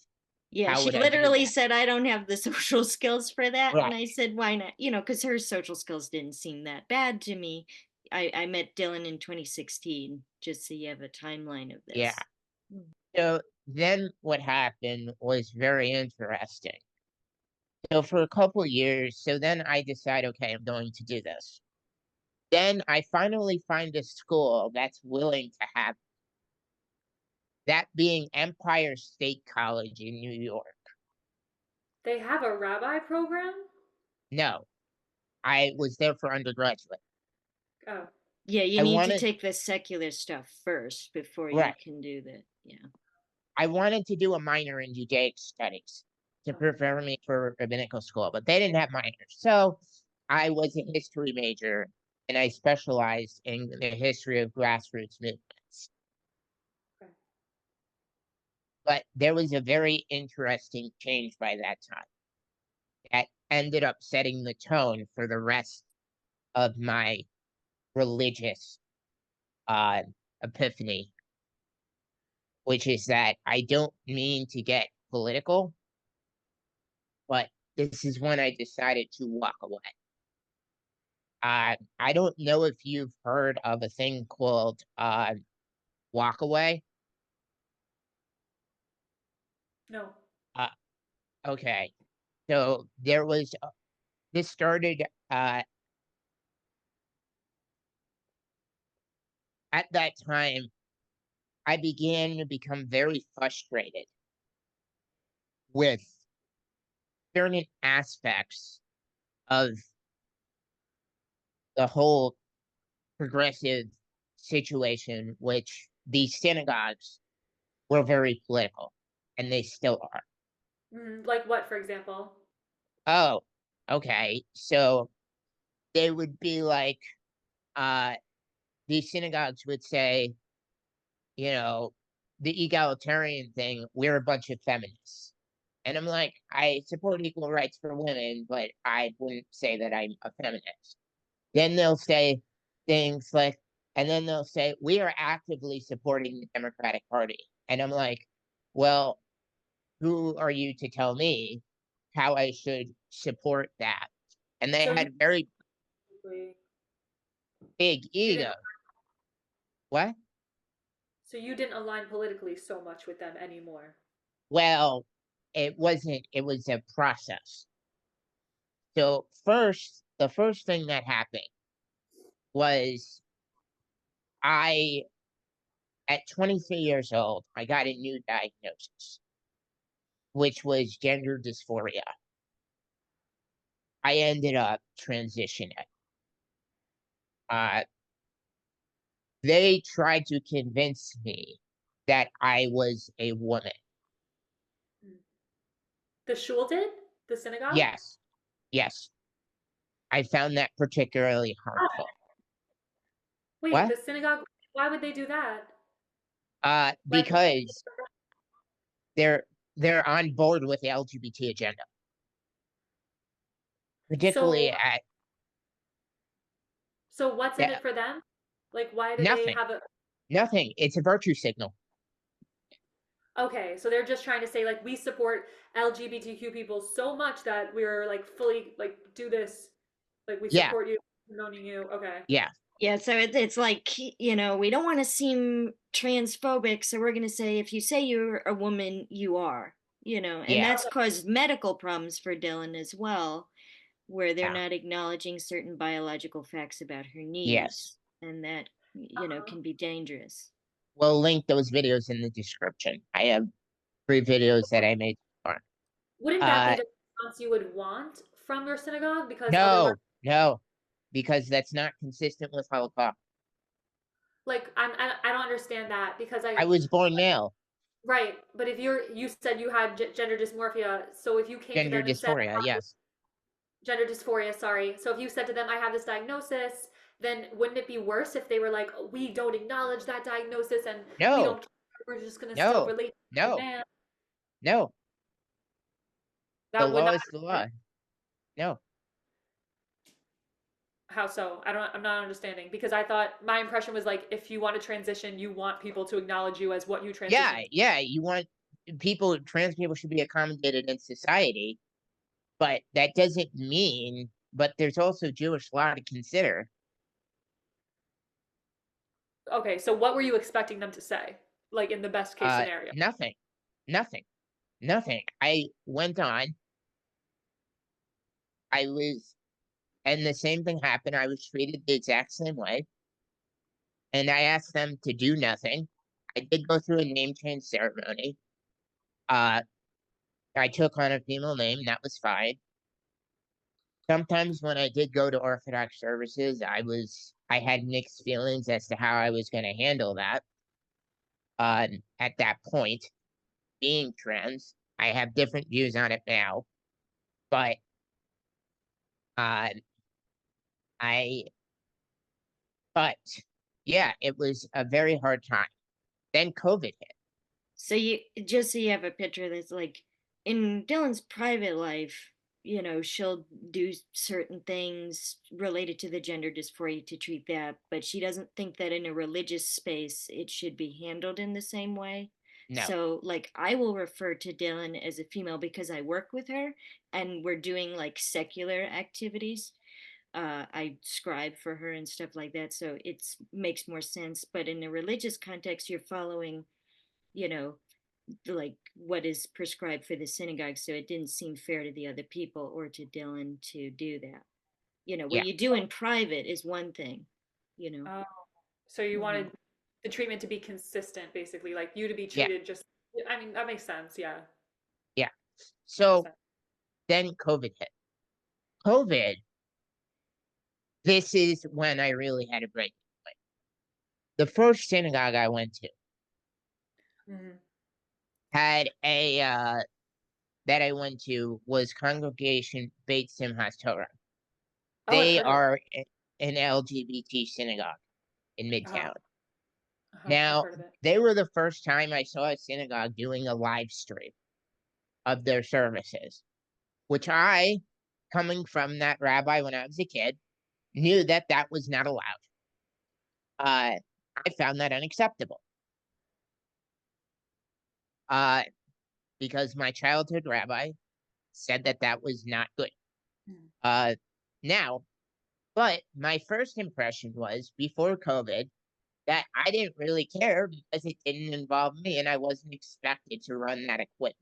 Yeah, how she would I do literally that? said, I don't have the social skills for that. And Right. I said, why not? Because her social skills didn't seem that bad to me. I met Dylan in 2016, just so you have a timeline of Yeah. this. Mm. So then what happened was very interesting. So for a couple of years, so then I decide, okay, I'm going to do this. Then I finally find a school that's willing to have that being Empire State College in New York. They have a rabbi program? No, I was there for undergraduate. Oh. Yeah, you I need to wanted, take the secular stuff first before you right. can do the, yeah. I wanted to do a minor in Judaic studies to Okay. prepare me for rabbinical school, but they didn't have minors. So I was a history major and I specialized in the history of grassroots movements. Okay. But there was a very interesting change by that time that ended up setting the tone for the rest of my religious uh, epiphany, which is that I don't mean to get political, but this is when I decided to walk away. I don't know if you've heard of a thing called walk away. No. Uh, okay, so there was this started at that time. I began to become very frustrated with certain aspects of the whole progressive situation, which these synagogues were very political, and they still are. Like what, for example? Oh, okay. So they would be like, uh, these synagogues would say, you know, the egalitarian thing, we're a bunch of feminists. And I'm like, I support equal rights for women, but I wouldn't say that I'm a feminist. Then they'll say things like, and then they'll say, we are actively supporting the Democratic Party. And I'm like, well, who are you to tell me how I should support that? And they So had very you big didn't ego. What? so you didn't align politically so much with them anymore. Well, it wasn't, it was a process. So the first thing that happened was I, at 23 years old, I got a new diagnosis, which was gender dysphoria. I ended up transitioning. Uh, they tried to convince me that I was a woman. Mm. The shul did? The synagogue? Yes, yes. I found that particularly harmful. Wait, What? the synagogue, why would they do that? Like, Because they're they're on board with the LGBT agenda, particularly so at so what's in yeah, it for them? Like, why do they nothing, have a nothing. It's a virtue signal. Okay, so they're just trying to say like we support LGBTQ people so much that we're like fully like do this, like we Yeah, support you, promoting you. Okay. yeah, Yeah, so it's like, we don't want to seem transphobic, so we're going to say if you say you're a woman, you are, and yeah, that's caused medical problems for Dylan as well, where they're yeah, not acknowledging certain biological facts about her yes. needs, and that, Uh-huh. can be dangerous. We'll link those videos in the description. I have 3 videos that I made so far. Wouldn't that be Uh, the response you would want from your synagogue? Because otherwise, no, no, because that's not consistent with Holocaust. like I don't understand that because I was born male, right, but if you said you had gender dysmorphia, so if you came to gender them and said dysphoria, yes. gender dysphoria, sorry. So if you said to them, I have this diagnosis, then wouldn't it be worse if they were like, "Oh, we don't acknowledge that diagnosis and we No, don't care, we're just gonna still no, relate to a no, man? no. The That would law not is the law. No. how so? I'm not understanding because I thought my impression was like if you want to transition, you want people to acknowledge you as what you Yeah, transitioned. yeah, you want trans people should be accommodated in society, but that doesn't mean, but there's also Jewish law to consider. Okay, so what were you expecting them to say? Like in the best case scenario? Nothing, nothing, nothing. I went on, I was, and the same thing happened. I was treated the exact same way, and I asked them to do nothing. I did go through a name change ceremony. Uh, I took on a female name, that was fine. Sometimes when I did go to Orthodox services, I had mixed feelings as to how I was going to handle that. At that point, being trans, I have different views on it now, but uh, I, but yeah, it was a very hard time. Then COVID hit. So you have a picture that's like in Dylan's private life, she'll do certain things related to the gender dysphoria to treat that, but she doesn't think that in a religious space it should be handled in the same way. No, So like I will refer to Dylan as a female because I work with her and we're doing like secular activities. I scribe for her and stuff like that, so it makes more sense. But in a religious context, you're following, you know, like what is prescribed for the synagogue, so it didn't seem fair to the other people or to Dylan to do that. What yeah, you do in private is one thing, you know. Oh, so you Mhm. wanted the treatment to be consistent, basically, like you to be yeah, treated just, I mean, that makes sense. Yeah, yeah. that makes So sense. then COVID hit. COVID, this is when I really had a break. The first synagogue I went to Hmm. had a that I went to was Congregation Beit Simchat Torah. Oh, I've They heard of it. are an LGBT synagogue in Uh-huh. Midtown. Uh-huh. I've Now, heard of it. they were the first time I saw a synagogue doing a live stream of their services, which I, coming from that rabbi when I was a kid, knew that that was not allowed. I found that unacceptable uh, because my childhood rabbi said that that was not good. Mm. Uh, now, but my first impression was before COVID that I didn't really care because it didn't involve me and I wasn't expected to run that equipment,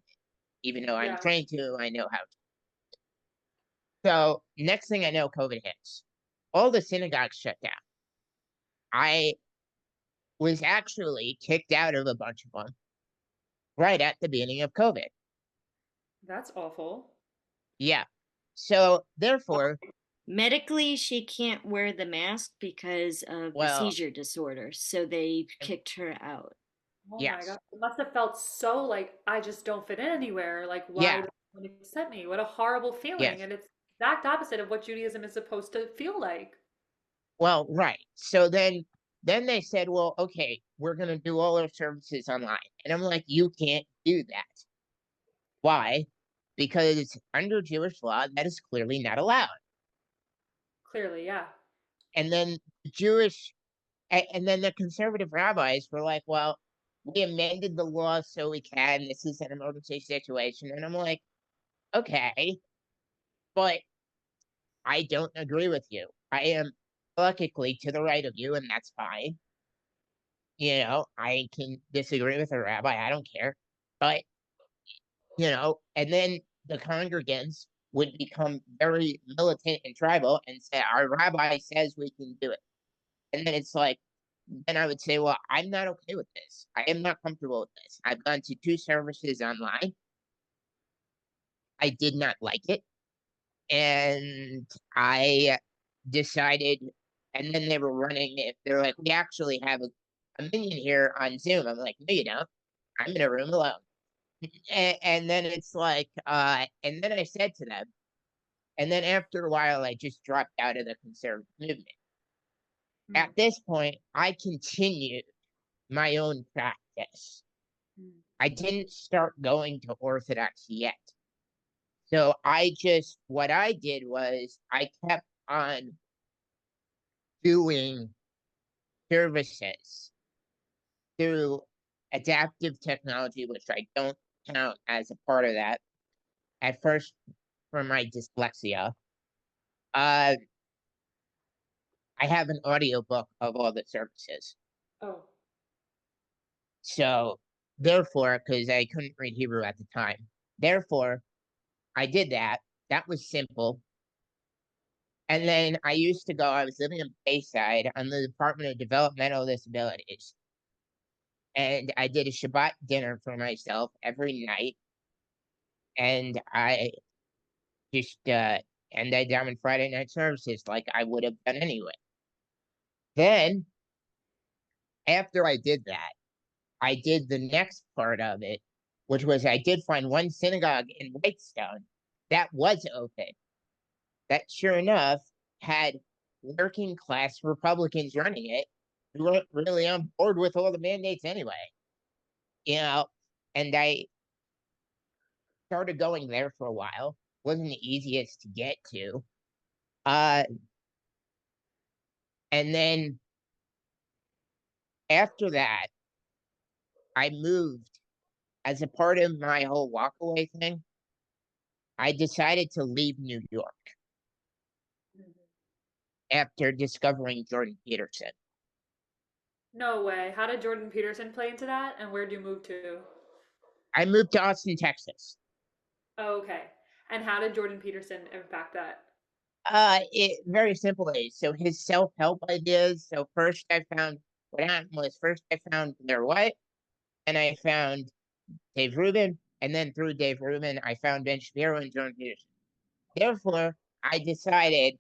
even though I'm Yeah. trained to, I know how to. So next thing I know, COVID hits. All the synagogues shut down. I was actually kicked out of a bunch of them right at the beginning of COVID. That's awful. Yeah. So therefore, Medically, she can't wear the mask because of the well, seizure disorder, so they kicked her out. Oh my yes. God. It must have felt so like I just don't fit in anywhere. Like, why Yeah. would anyone accept me? What a horrible feeling. Yes. And it's the exact opposite of what Judaism is supposed to feel like. Well, right. So then they said, well, okay, we're gonna do all our services online. And I'm like, you can't do that. Why? Because under Jewish law, that is clearly not allowed. Clearly, yeah. And then Jewish and then the conservative rabbis were like, well, we amended the law so we can. This is an emergency situation. And I'm like, okay, but I don't agree with you. I am logically to the right of you, and that's fine. I can disagree with a rabbi. I don't care. But, and then the congregants would become very militant and tribal and say, our rabbi says we can do it. And then it's like, then I would say, well, I'm not okay with this. I am not comfortable with this. I've gone to 2 services online. I did not like it. And I decided, and then they were running it. They're like, we actually have a minion here on Zoom. I'm like, no, you don't. I'm in a room alone. And then it's like, and then I said to them, and then after a while, I just dropped out of the conservative movement. Mm, At this point, I continued my own practice. mm, I didn't start going to Orthodox yet. So what I did was I kept on doing services through adaptive technology, which I don't count as a part of that. At first, for my dyslexia, uh, I have an audiobook of all the services. oh, So, therefore, because I couldn't read Hebrew at the time, therefore, I did that. That was simple. And then I was living in Bayside on the Department of Developmental Disabilities. And I did a Shabbat dinner for myself every night. And I just ended down in Friday night services like I would have done anyway. Then, after I did that, I did the next part of it, which was I did find one synagogue in Whitestone that was open, that sure enough had working class Republicans running it who weren't really on board with all the mandates anyway. You know, and I started going there for a while. Wasn't the easiest to get to. Uh, and then after that, I moved as a part of my whole walkaway thing. I decided to leave New York mhm. after discovering Jordan Peterson. No way. How did Jordan Peterson play into that? And where'd you move to? I moved to Austin, Texas. Oh, okay. And how did Jordan Peterson impact that? It very simply. So his self-help ideas. So first I found what happened was first I found Blair White, and I found Dave Rubin, and then through Dave Rubin, I found Ben Shapiro and Jordan Peterson. Therefore, I decided,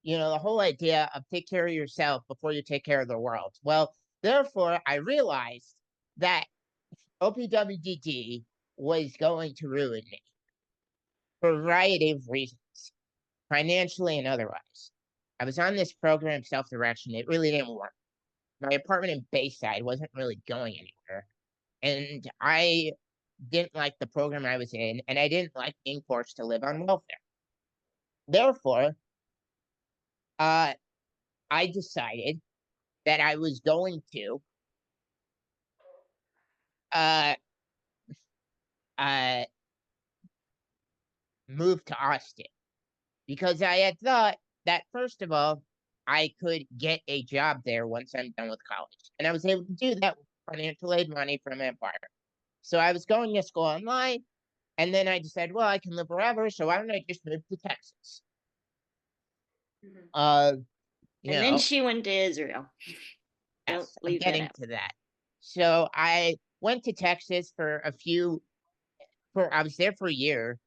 the whole idea of take care of yourself before you take care of the world. Well, therefore, I realized that OPWDD was going to ruin me for a variety of reasons, financially and otherwise. I was on this program, self direction. It really didn't work. My apartment in Bayside wasn't really going anywhere. And I didn't like the program I was in, and I didn't like being forced to live on welfare. Therefore, uh, I decided that I was going to uh, uh, move to Austin because I had thought that, first of all, I could get a job there once I'm done with college. And I was able to do that with financial aid money from Empire. So I was going to school online, and then I decided, well, I can live wherever, so why don't I just move to Texas? Mhm. Uh, you And then know, she went to Israel. Don't yes, I'm leave that getting out. to that. So I went to Texas I was there for a year.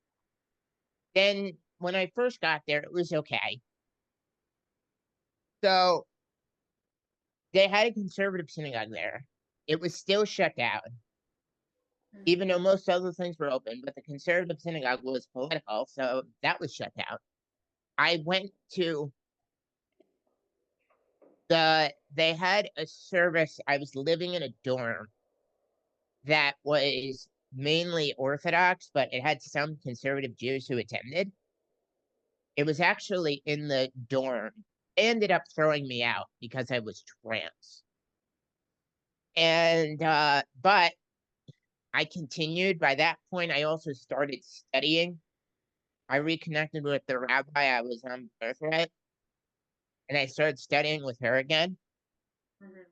Then when I first got there, it was okay. So they had a conservative synagogue there. It was still shut down, even Mhm. though most other things were open, but the conservative synagogue was political, so that was shut down. I went to they had a service. I was living in a dorm that was mainly Orthodox, but it had some conservative Jews who attended. It was actually in the dorm. They ended up throwing me out because I was trans. And but I continued. By that point, I also started studying. I reconnected with the rabbi I was on birthright, and I started studying with her again. Mhm.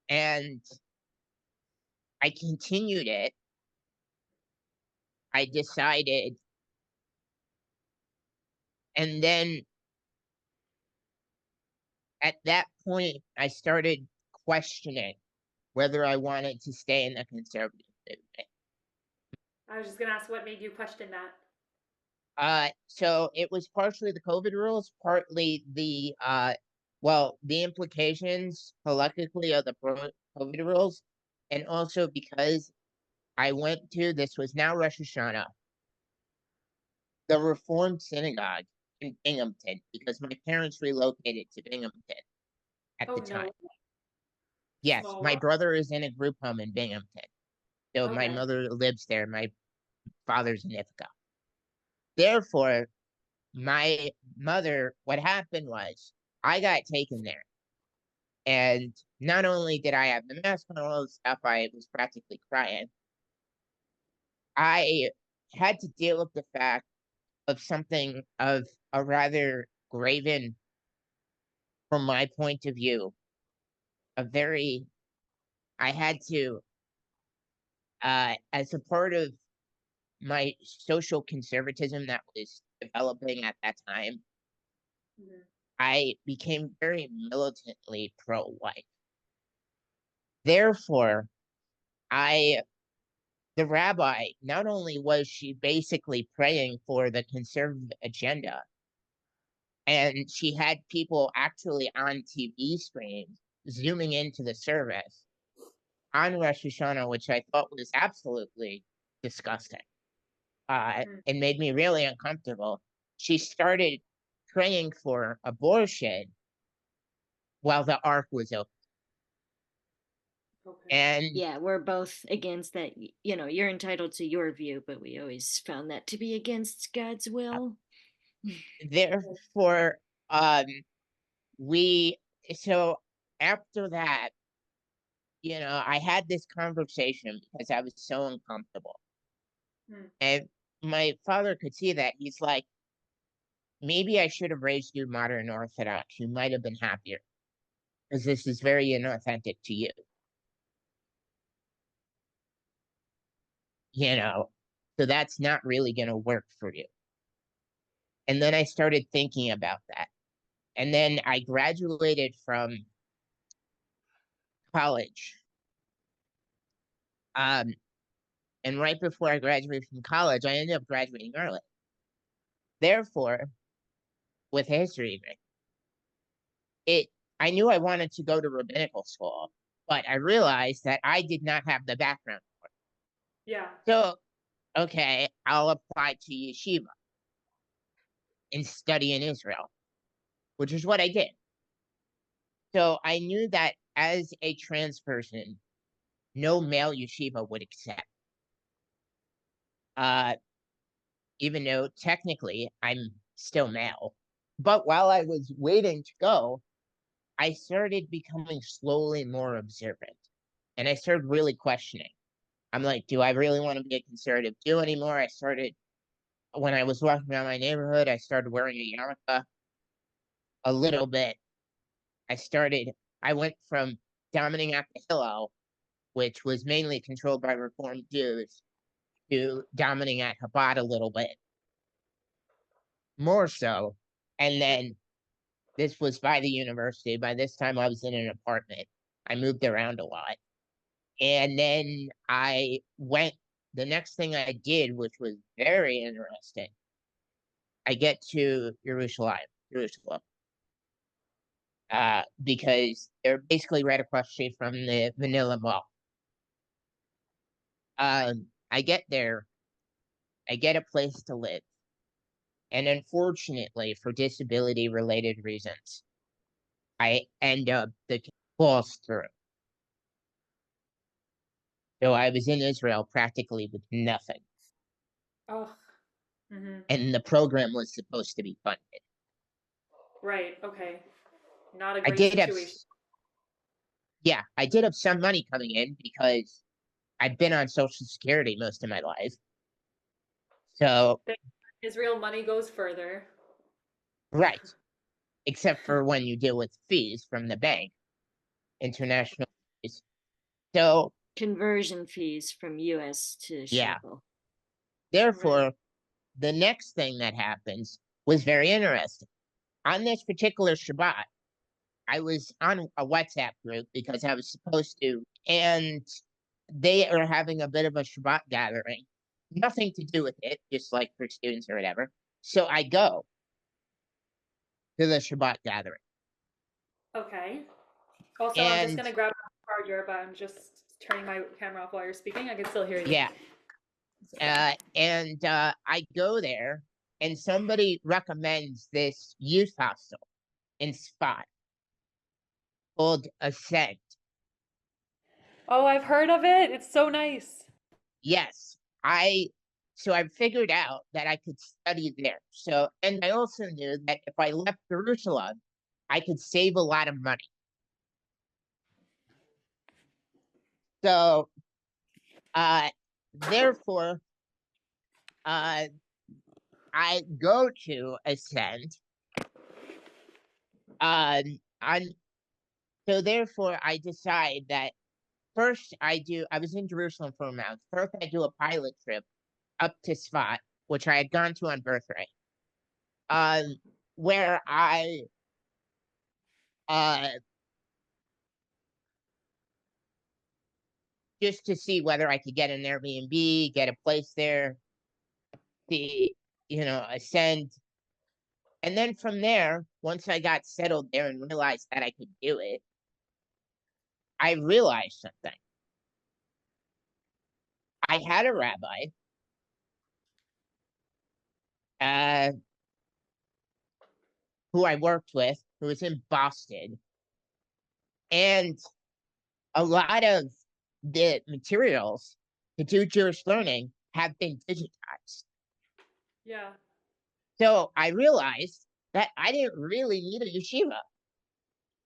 And I continued it. I decided, and then at that point, I started questioning whether I wanted to stay in the conservative movement. I was just gonna ask what made you question that. So it was partially the COVID rules, partly the implications politically of the COVID rules, and also because I went to, this was now Rosh Hashanah, the Reformed Synagogue in Binghamton, because my parents relocated to Binghamton at Oh the time. no, Yes, small my world. brother is in a group home in Binghamton. So my Okay. mother lives there. My father's in Ithaca. Therefore, my mother, what happened was I got taken there. And not only did I have the mask and all this stuff, I was practically crying. I had to deal with the fact of something of a rather graven, from my point of view, a very, I had to, as a part of my social conservatism that was developing at that time, Mhm. I became very militantly pro-life. Therefore, I the rabbi, not only was she basically praying for the conservative agenda, and she had people actually on TV screens zooming into the service on Rosh Hashanah, which I thought was absolutely disgusting, Mm. and made me really uncomfortable. She started praying for abortion while the ark was open. Okay. And Yeah, we're both against that. You know, you're entitled to your view, but we always found that to be against God's will. therefore, um, we, so after that, I had this conversation because I was so uncomfortable. Mm. And my father could see that. He's like, maybe I should have raised you modern Orthodox. You might have been happier because this is very inauthentic to you, you know? So that's not really going to work for you. And then I started thinking about that. And then I graduated from college. Um, and right before I graduated from college, I ended up graduating early. Therefore, with a history degree, it I knew I wanted to go to rabbinical school, but I realized that I did not have the background. Yeah. So, okay, I'll apply to yeshiva and study in Israel, which is what I did. So I knew that as a trans person, no male yeshiva would accept. Uh, Even though technically I'm still male. But while I was waiting to go, I started becoming slowly more observant. And I started really questioning. I'm like, do I really want to be a conservative Jew anymore? When I was walking around my neighborhood, I started wearing a yarmulke a little bit. I went from dominating at the Hillel, which was mainly controlled by Reformed Jews, to dominating at Chabad a little bit more so. And then this was by the university. By this time, I was in an apartment. I moved around a lot. And then the next thing I did, which was very interesting, I get to Jerusalem, because they're basically right across the street from the Vanilla Mall. I get there, I get a place to live. And unfortunately, for disability related reasons, I end up the falls through. So I was in Israel practically with nothing. Oh. Hmm. And the program was supposed to be funded. Right. Okay. Not a I great did have, situation. yeah, I did have some money coming in because I've been on Social Security most of my life. So, Israel money goes further. right, except for when you deal with fees from the bank, international fees. So, Conversion fees from US to yeah, shekel. Right. therefore, the next thing that happens was very interesting. On this particular Shabbat, I was on a WhatsApp group because I was supposed to, and they are having a bit of a Shabbat gathering. Nothing to do with it, just like for students or whatever. So I go to the Shabbat gathering. Okay. Also, I'm just And gonna grab a charger, but I'm just turning my camera off while you're speaking. I can still hear you. yeah, It's okay. I go there, and somebody recommends this youth hostel in Spot called Ascent. Oh, I've heard of it. It's so nice. Yes, so I figured out that I could study there. So, and I also knew that if I left Jerusalem, I could save a lot of money. So, uh, therefore, uh, I go to Ascend. Uh, on so therefore, I decide that first I was in Jerusalem for a month. First, I do a pilot trip up to Sfat, which I had gone to on birthright. Um, where I uh just to see whether I could get an Airbnb, get a place there, see, Ascend. And then from there, once I got settled there and realized that I could do it, I realized something. I had a rabbi uh, who I worked with who was in Boston, and a lot of the materials to do Jewish learning have been digitized. Yeah. So I realized that I didn't really need a yeshiva.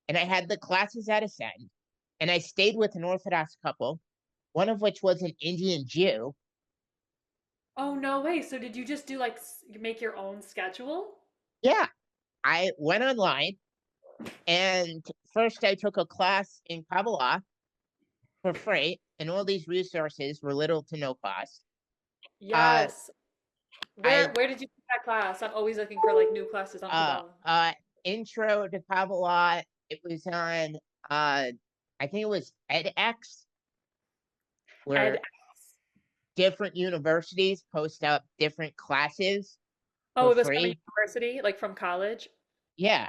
And I had the classes at Ascend, and I stayed with an Orthodox couple, one of which was an Indian Jew. Oh, no way. So did you just do like make your own schedule? Yeah, I went online, and first I took a class in Kabbalah for free, and all these resources were little to no cost. Uh, Yes. I Where did you take that class? I'm always looking for like new classes on uh Kabbalah. intro to Kabbalah. It was on I think it was edX, Ed. where different universities post up different classes Oh, for it was from a free. university, like from college. Yeah,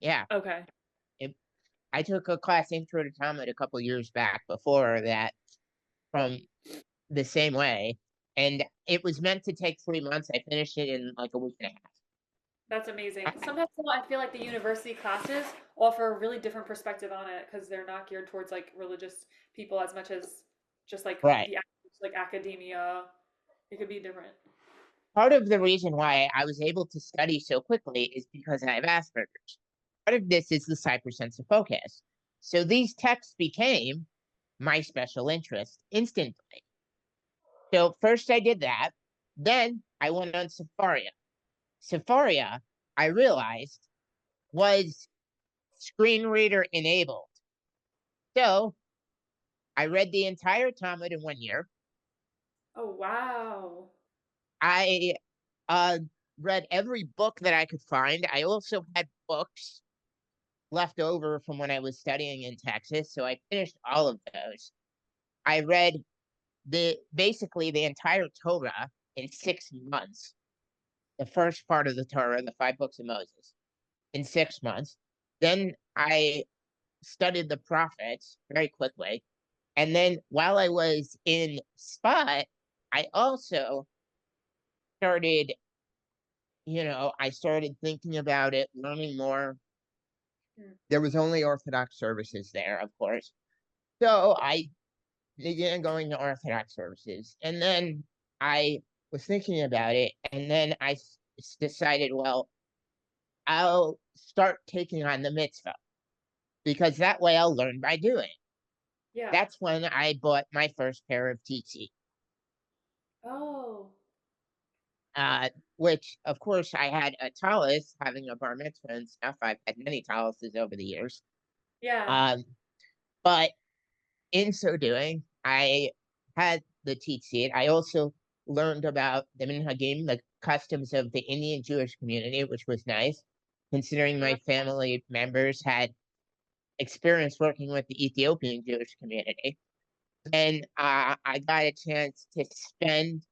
yeah. Okay. It, I took a class intro to Talmud a couple years back before that from the same way, and it was meant to take 3 months. I finished it in like a week and a That's amazing. half. Sometimes though, I feel like the university classes offer a really different perspective on it because they're not geared towards like religious people as much as just like Right. like academia. It could be different. Part of the reason why I was able to study so quickly is because I have Asperger's. Part of this is the hypersensitive focus. So these texts became my special interest instantly. So first I did that. Then I went on Safaria. Safaria, I realized, was screen reader enabled. So I read the entire Talmud in 1 year. Oh, wow. I uh, read every book that I could find. I also had books left over from when I was studying in Texas, so I finished all of those. I read basically the entire Torah in 6 months. The first part of the Torah, the five books of Moses, in 6 months. Then I studied the prophets very quickly. And then while I was in Spot, I also started, I started thinking about it, learning more. Hmm. There was only Orthodox services there, of course. So I began going to Orthodox services. And then I was thinking about it. And then decided, well, I'll start taking on the mitzvah. because that way I'll learn by doing. Yeah. That's when I bought my first pair of TT, Oh, uh, which, of course, I had a tallis having a bar mitzvah and stuff. I've had many tallises over the years. yeah. Um, but in so doing, I had the TT. I also learned about the minhagim, the customs of the Indian Jewish community, which was nice, considering my Wow. family members had experience working with the Ethiopian Jewish community. And I got a chance to spend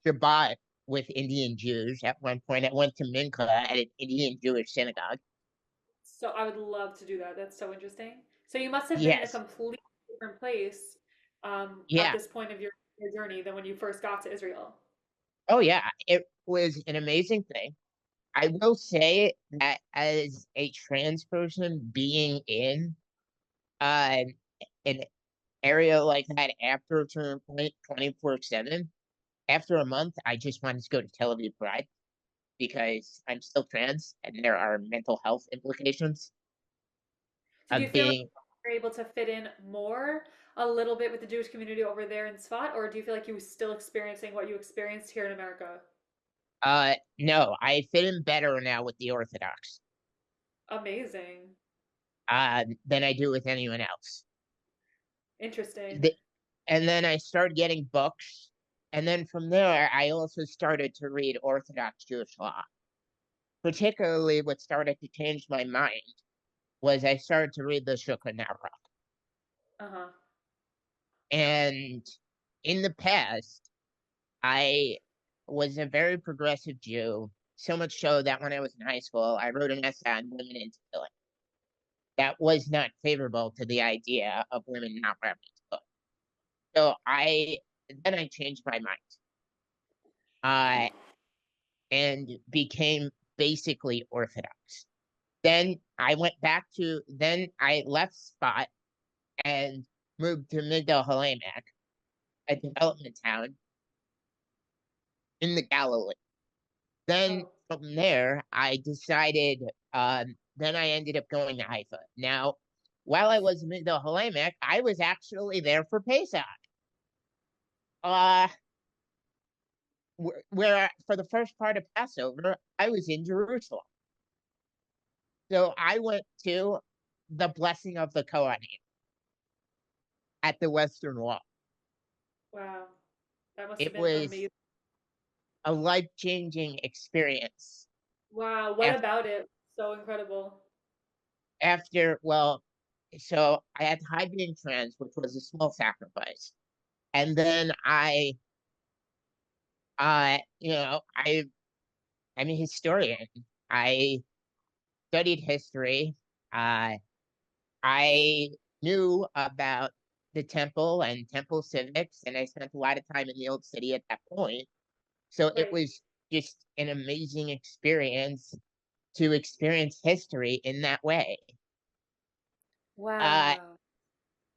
Shabbat with Indian Jews. At one point, I went to Mincha at an Indian Jewish synagogue. So I would love to do that. That's so interesting. So you must have been in a Yes, completely different place at yeah. this point of your journey than when you first got to Israel. Oh, yeah. It was an amazing thing. I will say that as a trans person being in uh, an area like that after a certain point 24/7, after a month, I just wanted to go to Tel Aviv Pride because I'm still trans and there are mental health implications So do you of feel like being you're able to fit in more a little bit with the Jewish community over there in Sfat, or do you feel like you were still experiencing what you experienced here in America? no, I fit in better now with the Orthodox Amazing. than I do with anyone else. Interesting. The, and then I started getting books. And then from there, I also started to read Orthodox Jewish law. Particularly, what started to change my mind was I started to read the Shulchan Aruch. Uh-huh. And in the past, I was a very progressive Jew, so much so that when I was in high school, I wrote an essay on women in tefillin. That was not favorable to the idea of women not wearing tefillin. So I changed my mind. Uh, and became basically Orthodox. Then I left Spot and moved to Migdal Halamek, a development town in the Galilee. Then Oh, from there, I decided, then I ended up going to Haifa. Now, while I was in Migdal Halamek, I was actually there for Pesach. Uh, where for the first part of Passover, I was in Jerusalem. So I went to the blessing of the Kohanim at the Western Wall. wow. That must have It been was amazing. a life-changing experience. Wow, what After, about it? So incredible. well, so I had to hide being trans, which was a small sacrifice. And then I'm a historian. I studied history. Uh, I knew about the temple and temple civics, and I spent a lot of time in the old city at that point. So it Right. was just an amazing experience to experience history in that way. Uh, Wow.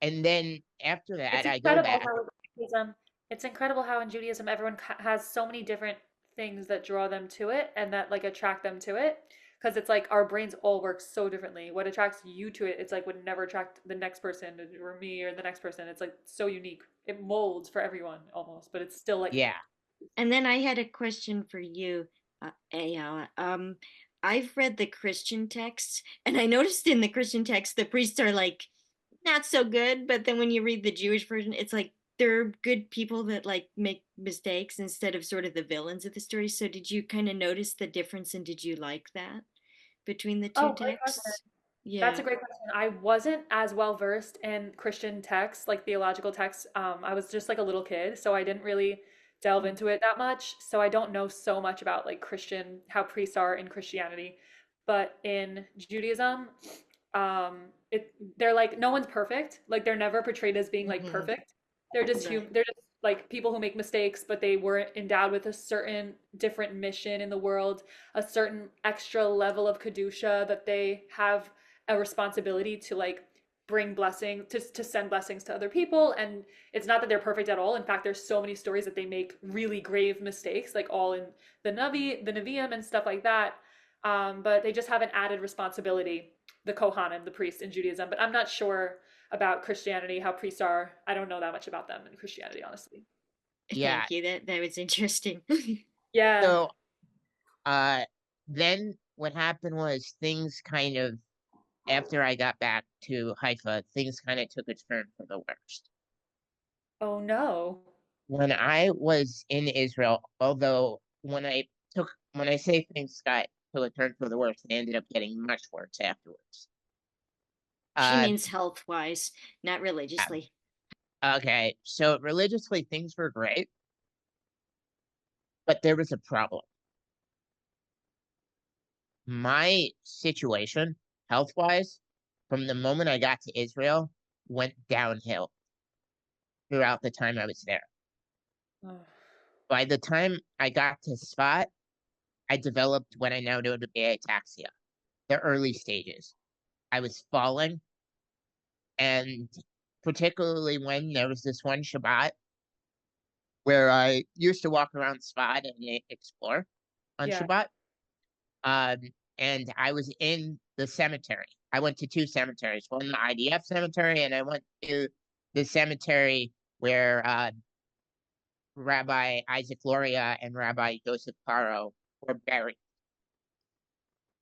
and then after It's that, I go incredible back. how in Judaism, it's incredible how in Judaism everyone has so many different things that draw them to it and that like attract them to it. Because it's like our brains all work so differently. What attracts you to it, it's like would never attract the next person or me or the next person. It's like so unique. It molds for everyone almost, but it's still like Yeah. And then I had a question for you, Ayala. I've read the Christian texts, and I noticed in the Christian text the priests are like not so good, but then when you read the Jewish version, it's like they're good people that like make mistakes instead of sort of the villains of the story. So did you kind of notice the difference, and did you like that between the two oh, great question. texts? That's Yeah. a great question. I wasn't as well versed in Christian texts, like theological texts. I was just like a little kid, so I didn't really delve into it that much. So I don't know so much about like Christian, how priests are in Christianity. But in Judaism, they're like no one's perfect. Like they're never portrayed as being like Hmm. perfect. They're just Right. human. They're just like people who make mistakes, but they were endowed with a certain different mission in the world, a certain extra level of kedusha that they have a responsibility to like bring blessing to send blessings to other people. And it's not that they're perfect at all. In fact, there's so many stories that they make really grave mistakes, like all in the Navi, the Nevi'im and stuff like that. but they just have an added responsibility, the Kohanim, the priests in Judaism. But I'm not sure about Christianity, how priests are. I don't know that much about them in Christianity, honestly. Yeah. Thank you. That was interesting. Yeah. So uh then what happened was things kind of after I got back to Haifa, things kind of took a turn for the worst. Oh no. When I was in Israel, although when I say things got took a turn for the worse, it ended up getting much worse afterwards. She Uh, means health wise, not religiously. okay, so religiously things were great, but there was a problem. My situation, health wise, from the moment I got to Israel, went downhill throughout the time I was there. Oh, By the time I got to Spot, I developed what I now know to be ataxia, the early stages. I was falling, and particularly when there was this one Shabbat where I used to walk around Spot and explore on yeah. Shabbat. Um, and I was in the cemetery. I went to two cemeteries, one the IDF cemetery, and I went to the cemetery where Rabbi Isaac Loria and Rabbi Joseph Caro were buried.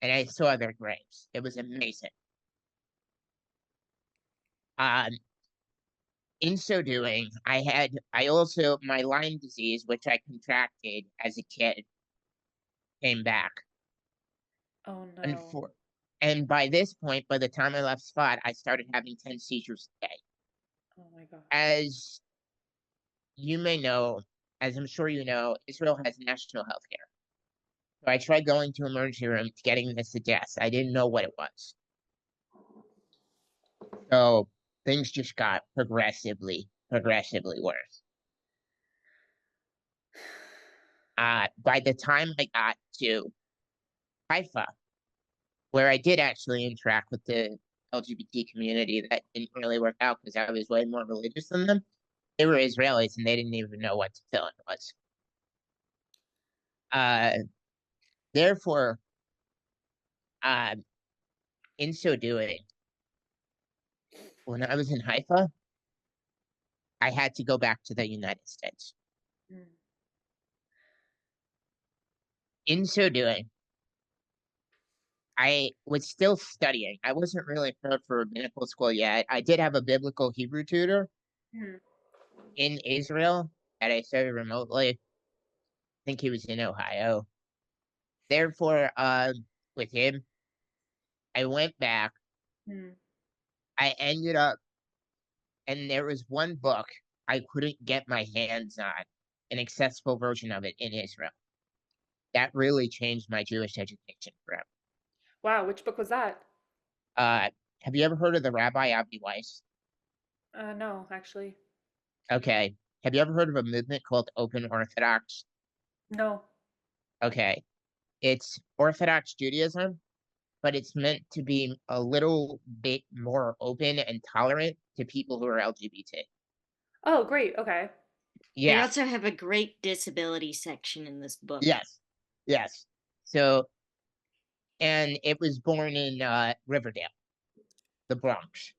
And I saw their graves. It was amazing. Um, in so doing, I also, my Lyme disease, which I contracted as a kid, came back. Oh And no. for, and by this point, by the time I left Spot, I started having 10 seizures a day. Oh my gosh. As you may know, as I'm sure you know, Israel has national health care. So I tried going to emergency room to getting this suggest. I didn't know what it was. So things just got progressively worse. By the time I got to Haifa, where I did actually interact with the LGBT community, that didn't really work out because I was way more religious than them. They were Israelis and they didn't even know what tefillin was. Uh, therefore, uh, in so doing, when I was in Haifa, I had to go back to the United States. Mm. In so doing, I was still studying. I wasn't really prepared for rabbinical school yet. I did have a biblical Hebrew tutor Mm. in Israel that I studied remotely. I think he was in Ohio. Therefore, with him, I went back. Mm. I ended up, and there was one book I couldn't get my hands on, an accessible version of it in Israel. That really changed my Jewish education forever. Wow, which book was that? Uh, have you ever heard of the Rabbi Avi Weiss? No, actually. Okay. Have you ever heard of a movement called Open Orthodox? No. Okay. It's Orthodox Judaism, but it's meant to be a little bit more open and tolerant to people who are LGBT. Oh, great. Okay. They Yeah. also have a great disability section in this book. Yes. Yes. So, and it was born in Riverdale, the Bronx.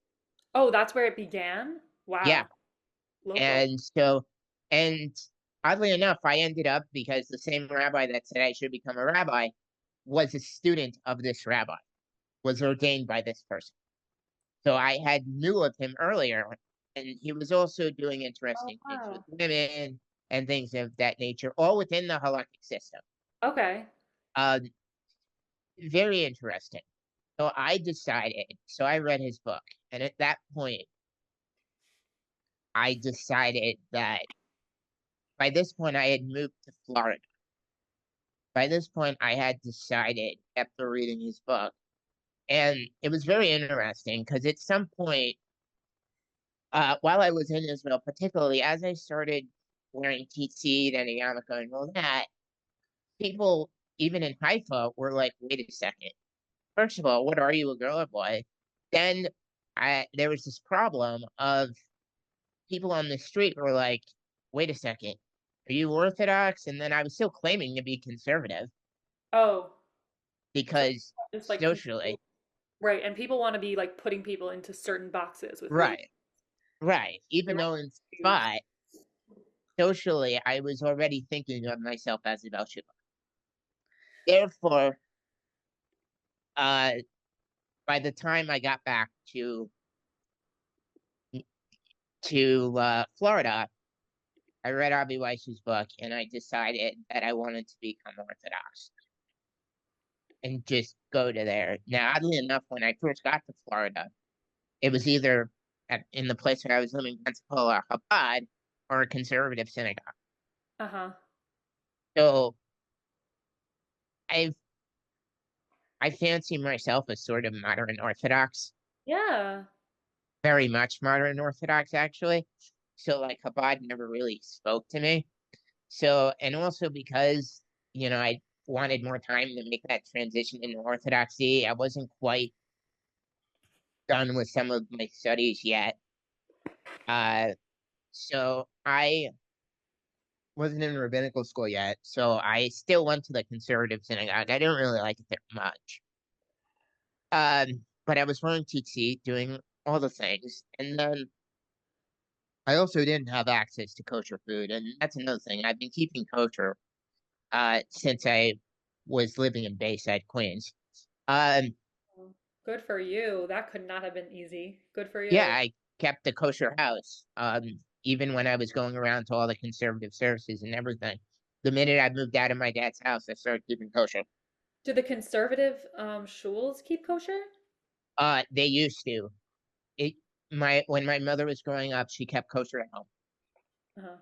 Oh, that's where it began? Yeah. Wow. Local. And so, and oddly enough, I ended up because the same rabbi that said I should become a rabbi was a student of this rabbi, was ordained by this person. So I had knew of him earlier, and he was also doing Oh, interesting things with wow. women and things of that nature, all within the halakhic system. Okay. Uh, very interesting. So I decided, so I read his book, and at that point, I decided that by this point I had moved to Florida. By this point, I had decided after reading his book, and it was very interesting because at some point, while I was in Israel, particularly as I started wearing tzitzit and a yarmulke and all that, people, even in Haifa, were like, "Wait a second. First of all, what are you, a girl or boy?" Then there was this problem of people on the street were like, "Wait a second, are you Orthodox?" And then I was still claiming to be conservative. Oh. So because it's like socially, right, and people want to be like putting people into certain boxes with religion. right, right. They Even want though in to choose. spot, socially, I was already thinking of myself as a Belsheva. Therefore, uh, by the time I got back to Florida, I read Avi Weiss's book and I decided that I wanted to become Orthodox and just go to there. Now, oddly enough, when I first got to Florida, it was either in the place where I was living, Pensacola, Chabad, or a conservative synagogue. Uh-huh. So I've I fancy myself as sort of modern Orthodox, Yeah. very much modern Orthodox actually. So like Chabad never really spoke to me. So and also because I wanted more time to make that transition into Orthodoxy, I wasn't quite done with some of my studies yet. Uh, so I wasn't in rabbinical school yet, so I still went to the conservative synagogue. I didn't really like it that much. But I was wearing tzitzit, doing all the things, and then I also didn't have access to kosher food, and that's another thing. I've been keeping kosher since I was living in Bayside, Queens. Um, Good for you. That could not have been easy. Good for yeah, you. I kept the kosher house, even when I was going around to all the conservative services and everything. The minute I moved out of my dad's house, I started keeping kosher. Do the conservative shuls keep kosher? They used to. It my When my mother was growing up, she kept kosher at home. Uh-huh.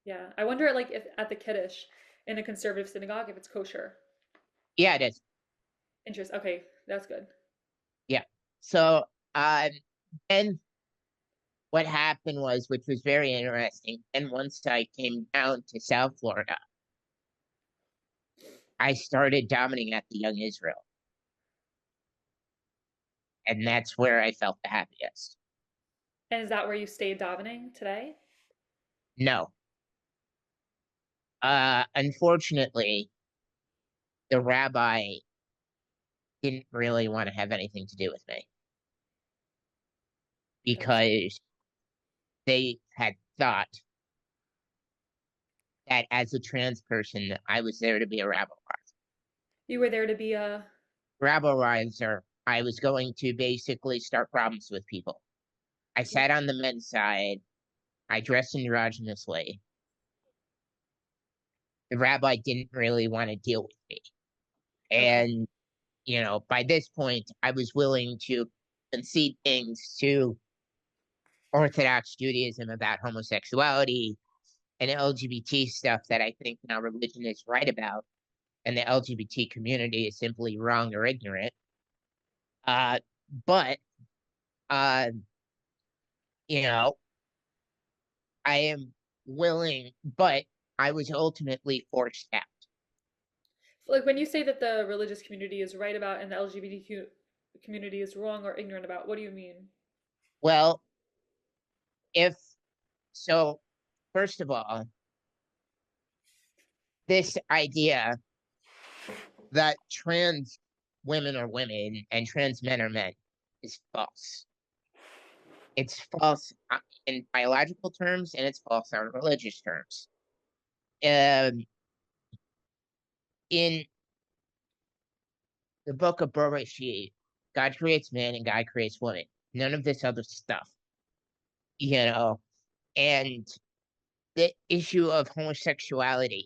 Yeah. I wonder like if at the Kiddush in a conservative synagogue if it's kosher. Yeah, it is. Interest. Okay, that's good. Yeah. So, um, and what happened was, which was very interesting, and once I came down to South Florida, I started dominating at the Young Israel, and that's where I felt the happiest. And is that where you stayed davening today? No, unfortunately, the rabbi didn't really want to have anything to do with me That's because they had thought that as a trans person, I was there to be a rabbi. you were there to be a Rabble-riser, I was going to basically start problems with people. I sat on the men's side. I dressed androgynously. The rabbi didn't really want to deal with me. okay. And, by this point, I was willing to concede things to Orthodox Judaism about homosexuality and LGBT stuff that I think now religion is right about, and the LGBT community is simply wrong or ignorant. Uh, but, uh, you know, I am willing, but I was ultimately forced out. Like when you say that the religious community is right about and the LGBTQ community is wrong or ignorant about, what do you mean? Well, if so, first of all, this idea that trans women are women and trans men are men is false. It's false in biological terms and it's false on religious terms. Um, in the book of Bereshit, God creates man and God creates woman. None of this other stuff, you know. And the issue of homosexuality,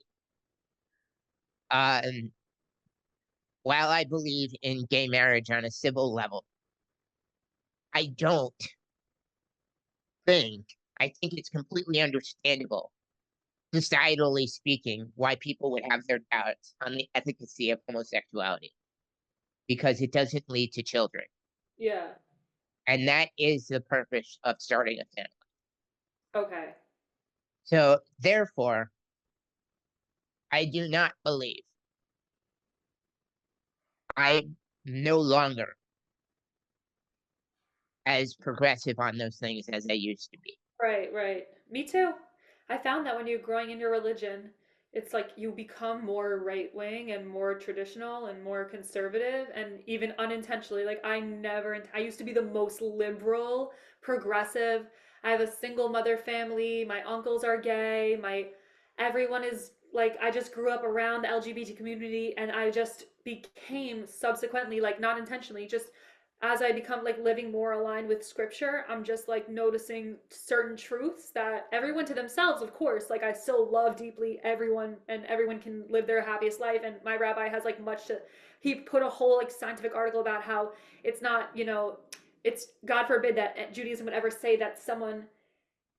um, while I believe in gay marriage on a civil level, I don't think, I think it's completely understandable, societally speaking, why people would have their doubts on the efficacy of homosexuality because it doesn't lead to children. Yeah. And that is the purpose of starting a family. Okay. So, therefore, I do not believe I'm no longer as progressive on those things as I used to be. Right, right. Me too. I found that when you're growing in your religion, it's like you become more right wing and more traditional and more conservative, and even unintentionally. Like I used to be the most liberal, progressive. I have a single mother family. My uncles are gay. My everyone is like, I just grew up around the LGBT community, and I just became subsequently, like not intentionally, just as I become like living more aligned with scripture, I'm just like noticing certain truths that everyone to themselves, of course, like I still love deeply everyone, and everyone can live their happiest life. And my rabbi has like much to, he put a whole like scientific article about how it's not, it's God forbid that Judaism would ever say that someone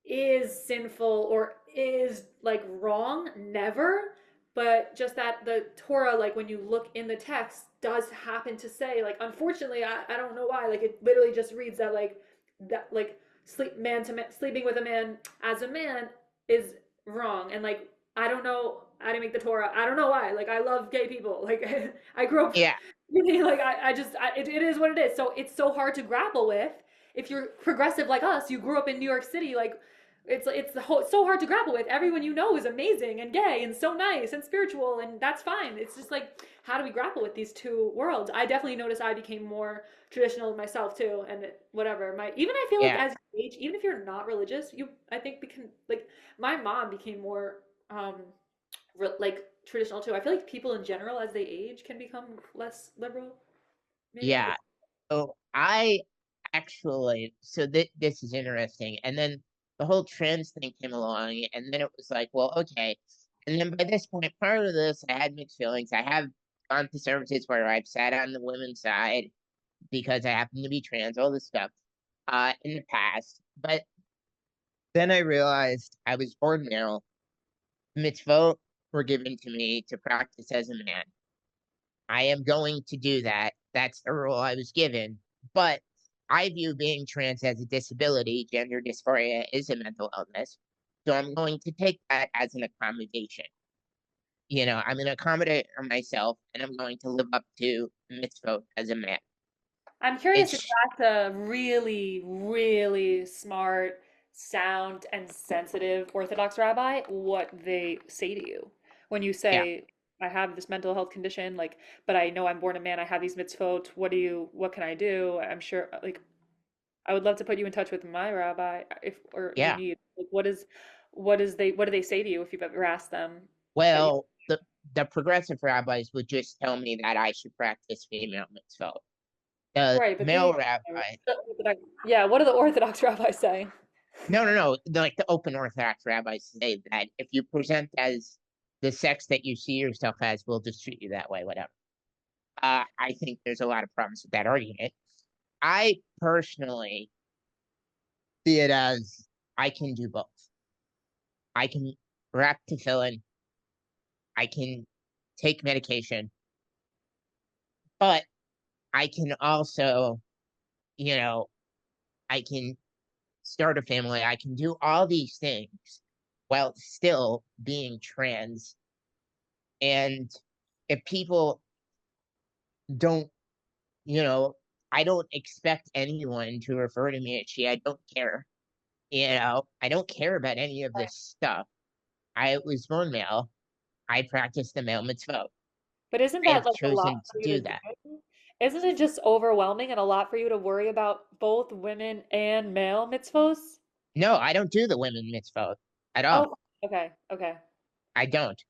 is sinful or is like wrong, never. But just that the Torah, like when you look in the text, does happen to say, like, unfortunately, I don't know why, like it literally just reads that like sleeping with a man as a man is wrong. And like, I don't know, I didn't make the Torah, I don't know why, like I love gay people, like I grew up Yeah, like it is what it is. So it's so hard to grapple with if you're progressive like us. You grew up in New York City, like it's so hard to grapple with. Everyone you know is amazing and gay and so nice and spiritual, and that's fine. It's just like, how do we grapple with these two worlds? I definitely noticed I became more traditional myself too, and whatever. My even I feel like yeah, as you age, even if you're not religious, you I think become like my mom became more like traditional too. I feel like people in general as they age can become less liberal, maybe. yeah. So I actually, so this is interesting. And then the whole trans thing came along, and then it was like, well, okay. And then by this point, part of this, I had mixed feelings. I have gone to services where I've sat on the women's side because I happen to be trans, all this stuff, in the past. But then I realized I was born male. Mitzvot were given to me to practice as a man. I am going to do that. That's the role I was given. But I view being trans as a disability. Gender dysphoria is a mental illness. So I'm going to take that as an accommodation. I'm going to accommodate myself and I'm going to live up to mitzvot as a man. I'm curious if It's, that's a really, really smart, sound, and sensitive Orthodox rabbi, what they say to you when you yeah, say, I have this mental health condition, like, but I know I'm born a man, I have these mitzvot, what can I do? I'm sure, like, I would love to put you in touch with my rabbi if you yeah. need, like, what do they say to you if you've ever asked them that you, Well, the progressive rabbis would just tell me that I should practice female mitzvot. The right, but male rabbi, yeah, what do the Orthodox rabbis say? no, no, no. Like the open Orthodox rabbis say that if you present as the sex that you see yourself as, we'll just treat you that way, whatever. I think there's a lot of problems with that argument. I personally see it as I can do both. I can wrap tefillin, I can take medication, but I can also, you know, I can start a family. I can do all these things while still being trans. And if people don't, you know, I don't expect anyone to refer to me as she. I don't care. I don't care about any of this stuff. I was born male. I practice the male mitzvot. But isn't I that have like a lot chosen to for you to do that. do? Isn't it just overwhelming and a lot for you to worry about both women and male mitzvos? No, I don't do the women mitzvot at all. Oh, okay, okay. I don't.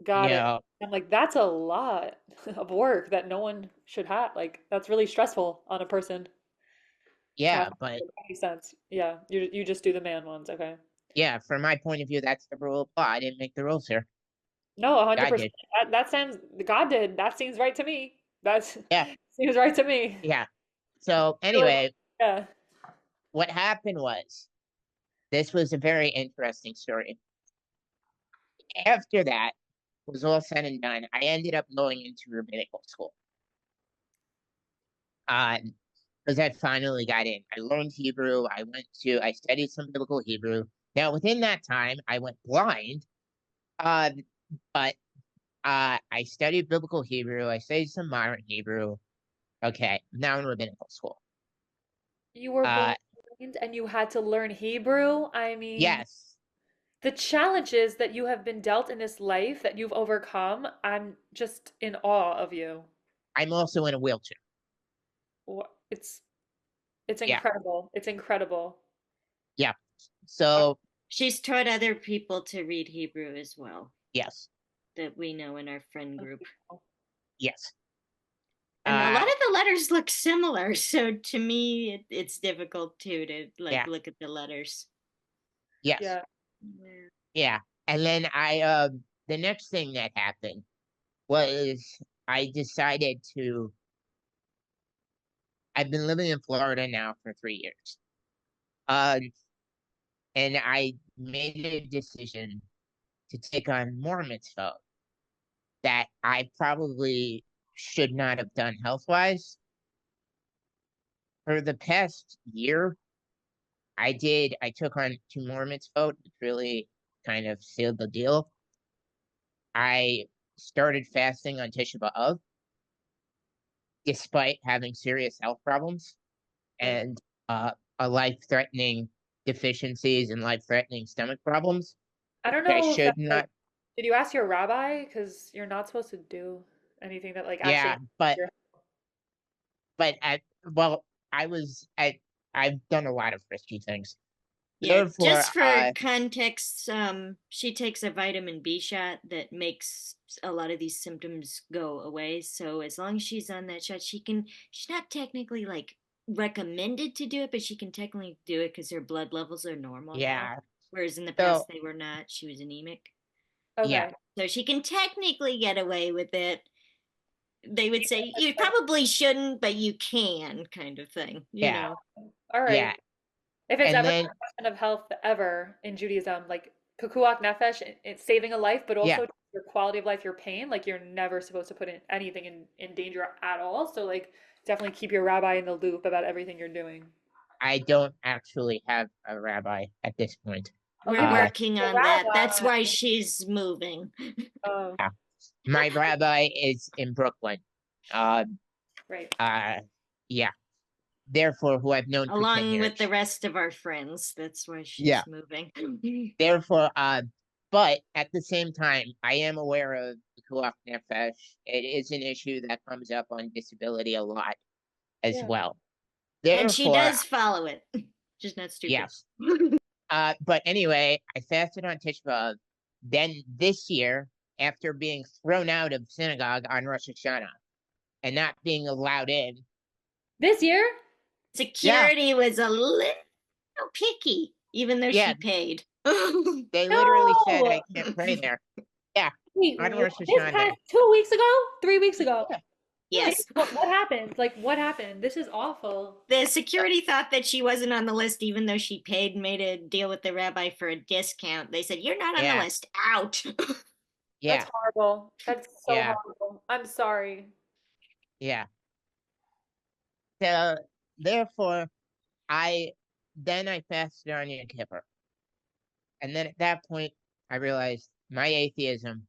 You Got it. know, I'm like, that's a lot of work that no one should have. Like, that's really stressful on a person to have yeah, to but make any sense. Yeah, you just do the man ones, okay. yeah, from my point of view, that's the rule of law. I didn't make the rules here. No, God 100%. did. That sounds, God did. That seems right to me. That's Yeah, seems right to me. yeah. So Feel like, anyway, yeah. what happened was this was a very interesting story. After that was all said and done, I ended up going into rabbinical school. Because I finally got in. I learned Hebrew. I studied some biblical Hebrew. Now, within that time, I went blind. Uh, but I studied biblical Hebrew. I studied some modern Hebrew. Okay, now in rabbinical school. You were Uh, blind and you had to learn Hebrew. I mean, yes, The challenges that you have been dealt in this life that you've overcome, I'm just in awe of you. I'm also in a wheelchair. It's it's Yeah, incredible. It's incredible. yeah. Uh, So She's taught other people to read Hebrew as well, yes, that we know in our friend group. yes. And a lot Uh, of the letters look similar, so to me, it's difficult too to like yeah, look at the letters. yes, Yeah. Yeah. yeah. And then the next thing that happened was I decided to. I've been living in Florida now for 3 years. Um, and I made a decision to take on more mitzvot that I probably should not have done health wise. For the past year, I took on two more mitzvot, which really kind of sealed the deal. I started fasting on Tisha B'Av despite having serious health problems Right. and a life-threatening deficiencies and life-threatening stomach problems, I don't which I know if should that's like, not. did you ask your rabbi? Because you're not supposed to do anything that like actually Yeah, impacts your. but at well, I was at I've done a lot of risky things. Yeah, Therefore, just for context, she takes a vitamin B shot that makes a lot of these symptoms go away. So as long as she's on that shot, she's not technically like recommended to do it, but she can technically do it because her blood levels are normal now. yeah. Whereas in the So past they were not. She was anemic. yeah, Okay. So she can technically get away with it. They would say you probably shouldn't, but you can, kind of thing, you yeah, know. All right. yeah. If it's And ever then a question of health ever in Judaism, like pikuach nefesh, it's saving a life, but yeah, also your quality of life, your pain, like you're never supposed to put in anything in danger at all. So like definitely keep your rabbi in the loop about everything you're doing. I don't actually have a rabbi at this point. Oh, We're you're gonna Uh, working be a on that. That's rabbi. why she's moving. Oh, yeah. My rabbi is in Brooklyn. Uh, right. yeah. Therefore, who I've known for 10 Along with the years. rest of our friends. That's why Yeah. she's moving. Therefore, but at the same time, I am aware of the Kulak Nefesh. It is an issue that comes up on disability a lot as Yeah. well. And she Therefore, does follow it. Just not stupid. yes. But anyway, I fasted on Tisha B'Av. Then this year, after being thrown out of synagogue on Rosh Hashanah and not being allowed in, This year? yeah, Security was a little picky, even though yeah, she paid. they literally said I No. can't pray there. Yeah, Wait, on what? Rosh This Hashanah. past 2 weeks ago? 3 weeks ago? Yeah, yeah, Yes. What happened? Like, what happened? This is awful. The security thought that she wasn't on the list, even though she paid and made a deal with the rabbi for a discount. They said, "You're not on the yeah, list. Out." That's yeah, horrible. That's so yeah, horrible. I'm sorry. yeah. So therefore, I I fasted on Yom Kippur, and then at that point, I realized my atheism,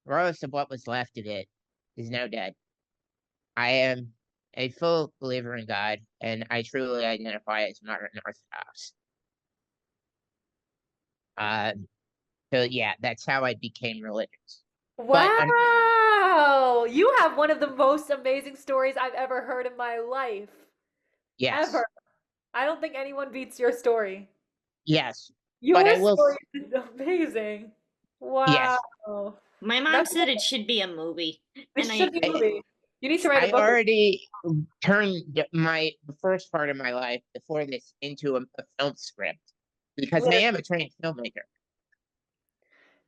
regardless of what was left of it, is now dead. I am a full believer in God, and I truly identify as modern Orthodox. Uh, so yeah, that's how I became religious. But Wow. You have one of the most amazing stories I've ever heard in my life. yes, Ever. I don't think anyone beats your story. yes, but Your I will. story is amazing. Wow. Yes, My mom That's said it should be a movie, this and should be a I, movie. You need to write a I book. already turned the first part of my life before this into a film script because I am a trained filmmaker.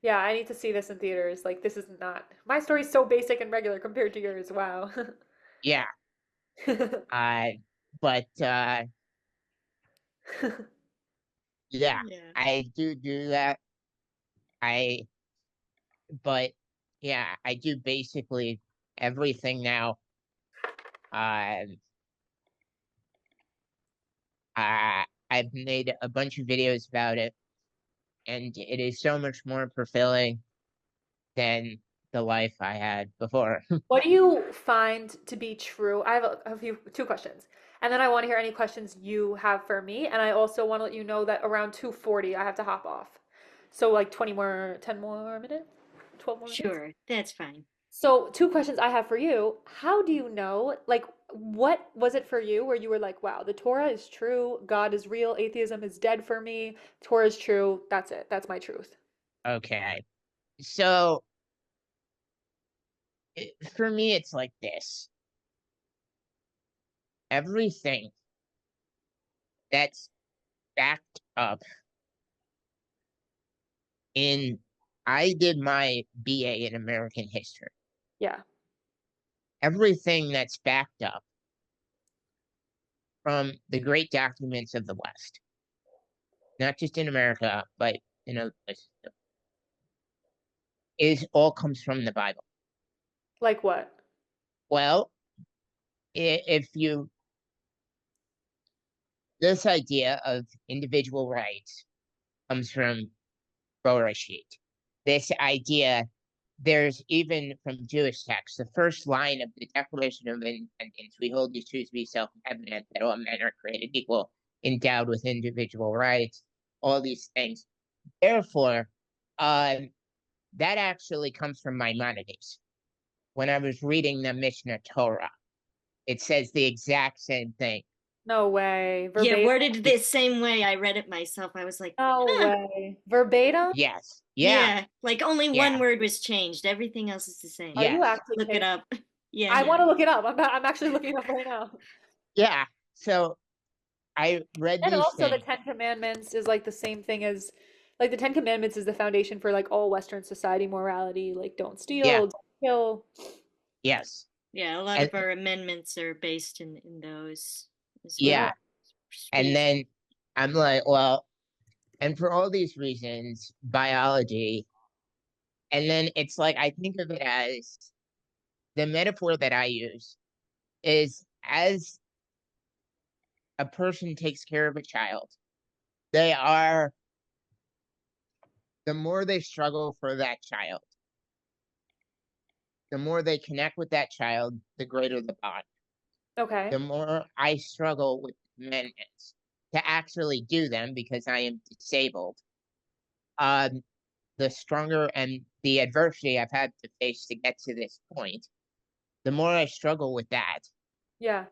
Yeah, I need to see this in theaters. Like, this is not. My story's so basic and regular compared to yours. Wow. Yeah, but yeah, yeah. I do that. I but yeah, I do basically everything now. Uh, I've made a bunch of videos about it, and it is so much more fulfilling than the life I had before. What do you find to be true? I have a few two questions. And then I want to hear any questions you have for me. And I also want to let you know that around 2:40 I have to hop off. So like 20 more, 10 more minutes, 12 more minutes. Sure, that's fine. So, two questions I have for you. How do you know, like, what was it for you where you were like, wow, the Torah is true, God is real, atheism is dead for me, Torah is true, that's it, that's my truth. Okay. So for me, it's like this. Everything that's backed up in, I did my BA in American history. Yeah. Everything that's backed up from the great documents of the West, not just in America, but in other places, is all comes from the Bible. Like what? Well, if you, this idea of individual rights comes from Bereshit. This idea, there's even from Jewish texts, the first line of the Declaration of Independence, we hold these truths to be self-evident that all men are created equal, endowed with individual rights, all these things. Therefore, um, that actually comes from Maimonides. When I was reading the Mishnah Torah, it says the exact same thing. No way. Yeah, Verbatim? worded the same way. I read it myself. I was like, No huh, way. Verbatim? Yes. Yeah. yeah, like only one Yeah. word was changed. Everything else is the same. Are you Yes. actually Look it kidding? up. Yeah. I want to look it up. I'm actually looking it up right now. Yeah. So I read And these also the things. Ten Commandments is like the same thing as like the Ten Commandments is the foundation for like all Western society morality, like don't Yeah. steal, don't kill. Yes. Yeah, a lot And of our amendments are based in those as Yeah. yeah. well. And Species. then I'm like, well, and for all these reasons, biology. And then it's like, I think of it as the metaphor that I use is as a person takes care of a child, they are, the more they struggle for that child, the more they connect with that child, the greater the bond. Okay. The more I struggle with amendments to actually do them because I am disabled, um, the stronger and the adversity I've had to face to get to this point, the more I struggle with that, Yeah.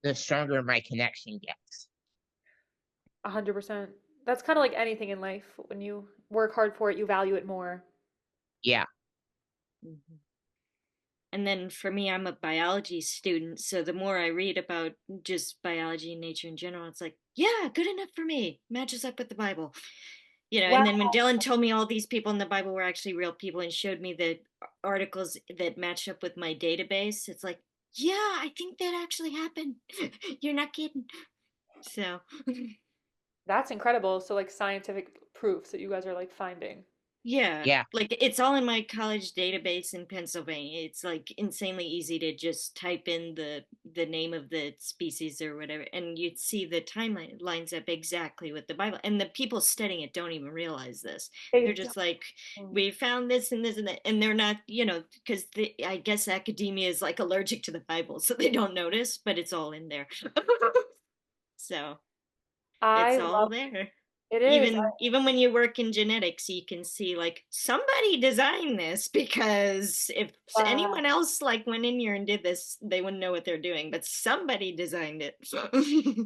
the stronger my connection gets. 100%. That's kind of like anything in life. When you work hard for it, you value it more. Yeah, Mhm. And then for me, I'm a biology student, so the more I read about just biology and nature in general, it's like, yeah, good enough for me. Matches up with the Bible. And Wow. then when Dylan told me all these people in the Bible were actually real people and showed me the articles that matched up with my database, it's like, yeah, I think that actually happened. You're not kidding. So, That's incredible. So like scientific proofs that you guys are like finding. yeah, yeah, like it's all in my college database in Pennsylvania. It's like insanely easy to just type in the name of the species or whatever, and you'd see the timeline lines up exactly with the Bible. And the people studying it don't even realize this. They're They just like, don't. we found this and this and that, and they're not, because I guess academia is like allergic to the Bible, so they don't notice, but it's all in there. So I it's all love there. it is. Even when you work in genetics, you can see like somebody designed this, because if Wow. anyone else like went in here and did this, they wouldn't know what they're doing, but somebody designed it.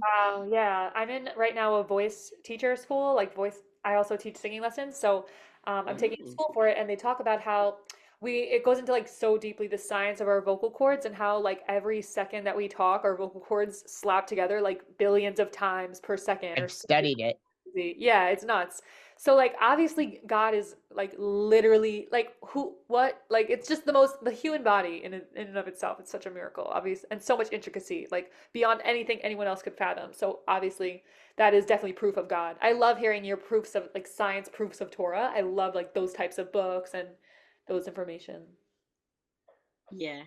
Wow, yeah. I'm in right now a voice teacher school, like voice. I also teach singing lessons, so I'm taking a Ooh. school for it, and they talk about how it goes into like so deeply the science of our vocal cords and how like every second that we talk, our vocal cords slap together like billions of times per second or I've something studied it. crazy. Yeah, it's nuts. So like obviously God is like literally like who what like it's just the human body in and of itself. It's such a miracle, obvious, and so much intricacy, like beyond anything anyone else could fathom. So obviously that is definitely proof of God. I love hearing your proofs of like science proofs of Torah. I love like those types of books and those information. Yeah.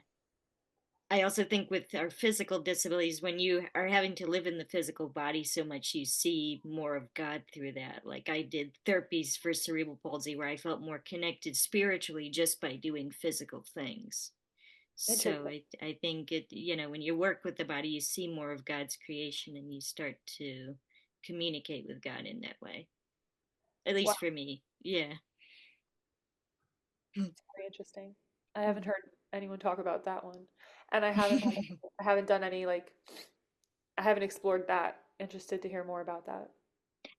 I also think with our physical disabilities, when you are having to live in the physical body so much, you see more of God through that. Like I did therapies for cerebral palsy where I felt more connected spiritually just by doing physical things. So Interesting. I think when you work with the body, you see more of God's creation and you start to communicate with God in that way. At Wow. least for me. Yeah. Very interesting. I haven't heard anyone talk about that one. And I haven't done any like I haven't explored that. Interested to hear more about that.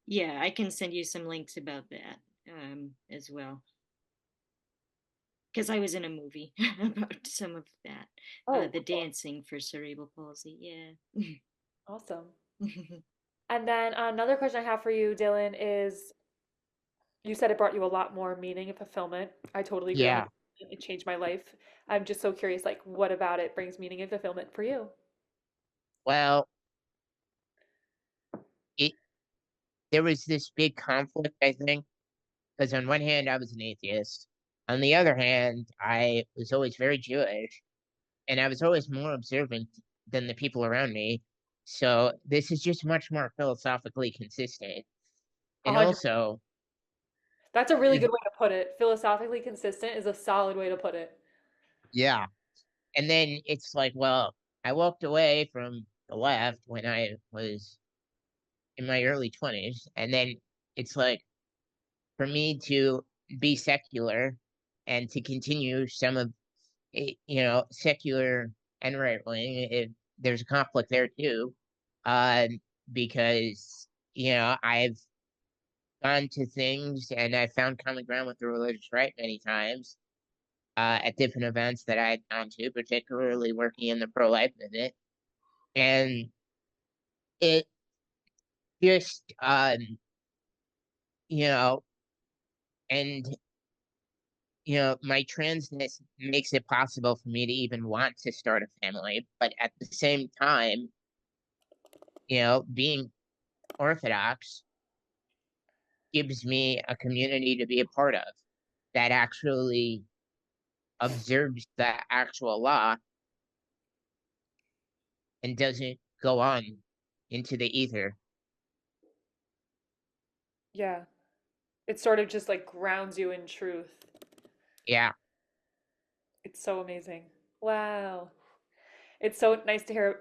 Yeah, I can send you some links about that as well. Because I was in a movie about some of that. Oh, The cool. dancing for cerebral palsy. Yeah. Awesome. And then another question I have for you, Dylan, is you said it brought you a lot more meaning and fulfillment. I totally agree. Yeah. It changed my life. I'm just so curious, like, what about it brings meaning and fulfillment for you? Well, it there was this big conflict, I think, because on one hand I was an atheist. On the other hand, I was always very Jewish, and I was always more observant than the people around me. So this is just much more philosophically consistent. A And hundred. also, That's a really uh, good way to put it. Philosophically consistent is a solid way to put it. yeah. And then it's like, well, I walked away from the left when I was in my early 20s. And then it's like, for me to be secular and to continue some of secular and right wing, there's a conflict there too, uh, because I've gone to things and I found common ground with the religious right many times at different events that I had gone to, particularly working in the pro life movement, and it just you know, and my transness makes it possible for me to even want to start a family, but at the same time, being Orthodox gives me a community to be a part of that actually observes the actual law and doesn't go on into the ether. Yeah. It sort of just like grounds you in truth. Yeah, It's so amazing. Wow. It's so nice to hear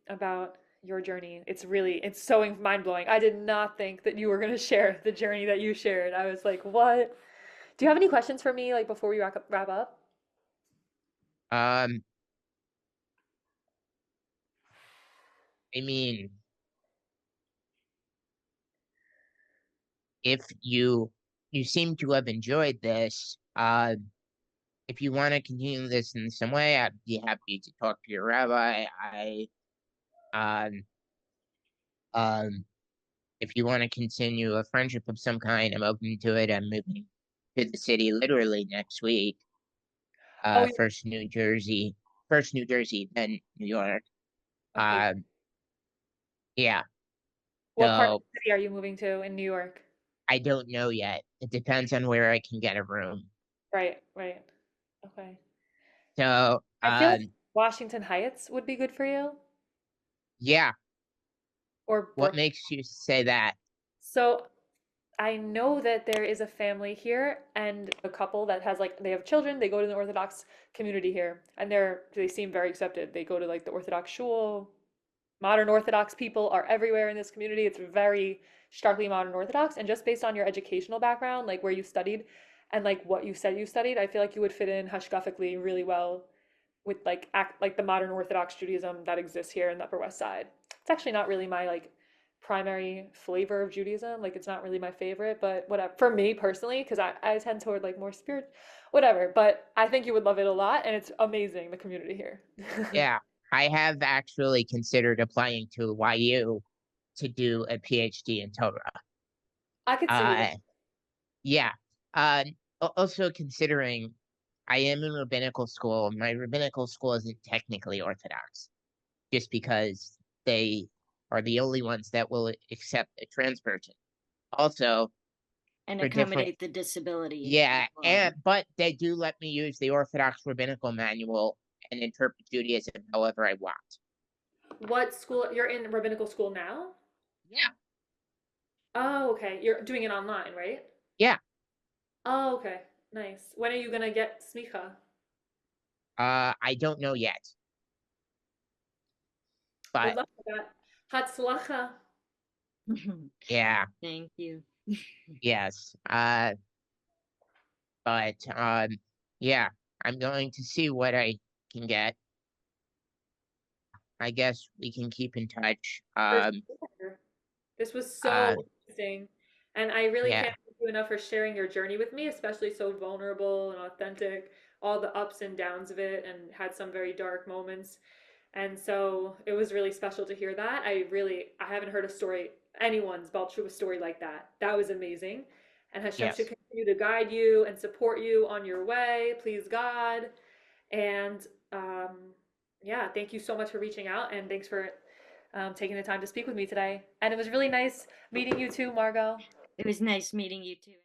about your journey. It's so mind blowing. I did not think that you were going to share the journey that you shared. I was like, what? Do you have any questions for me, like before we wrap up? um, I mean, if you seem to have enjoyed this, if you want to continue this in some way, I'd be happy to talk to your rabbi. Um, um, if you want to continue a friendship of some kind, I'm open to it. I'm moving to the city literally next week. Oh, First New Jersey, then New York. okay. Um, yeah. What part of So the city are you moving to in New York? I don't know yet. It depends on where I can get a room. Right, right. Okay. So, I feel like Washington Heights would be good for you, yeah. or What Brook. makes you say that? So I know that there is a family here and a couple that has like they have children. They go to the Orthodox community here, and they seem very accepted. They go to like the Orthodox shul. Modern Orthodox people are everywhere in this community. It's very starkly modern Orthodox, and just based on your educational background, like where you studied, and like what you said you studied, I feel like you would fit in hashkafically really well with like act like the modern Orthodox Judaism that exists here in the Upper West Side. It's actually not really my like primary flavor of Judaism. Like it's not really my favorite, but whatever. For me personally, because I tend toward like more spirit, whatever. But I think you would love it a lot, and it's amazing the community here. Yeah. I have actually considered applying to YU to do a PhD in Torah. I could see you. Uh, yeah. Uh, Also considering I am in rabbinical school. My rabbinical school isn't technically Orthodox, just because they are the only ones that will accept a trans person. Also, And for different, accommodate the disability as yeah, well. and but they do let me use the Orthodox rabbinical manual and interpret Judaism however I want. What school? You're in rabbinical school now? Yeah, Oh, okay. You're doing it online, right? yeah. Oh, okay. Nice. When are you gonna get smicha? I don't know yet, Good but luck with that. Hatzlacha. yeah, Thank you. yes. But yeah, I'm going to see what I can get. I guess we can keep in touch. For sure. This was Uh, so interesting. And I really yeah, can't thank you enough for sharing your journey with me, especially so vulnerable and authentic, all the ups and downs of it, and had some very dark moments. And so it was really special to hear that. I haven't heard a story, anyone's Balchuva story like that. That was amazing. And Hashem should yes, continue to guide you and support you on your way. Please, God. And yeah, thank you so much for reaching out and thanks for taking the time to speak with me today. And it was really nice meeting you too, Margot. It was nice meeting you too.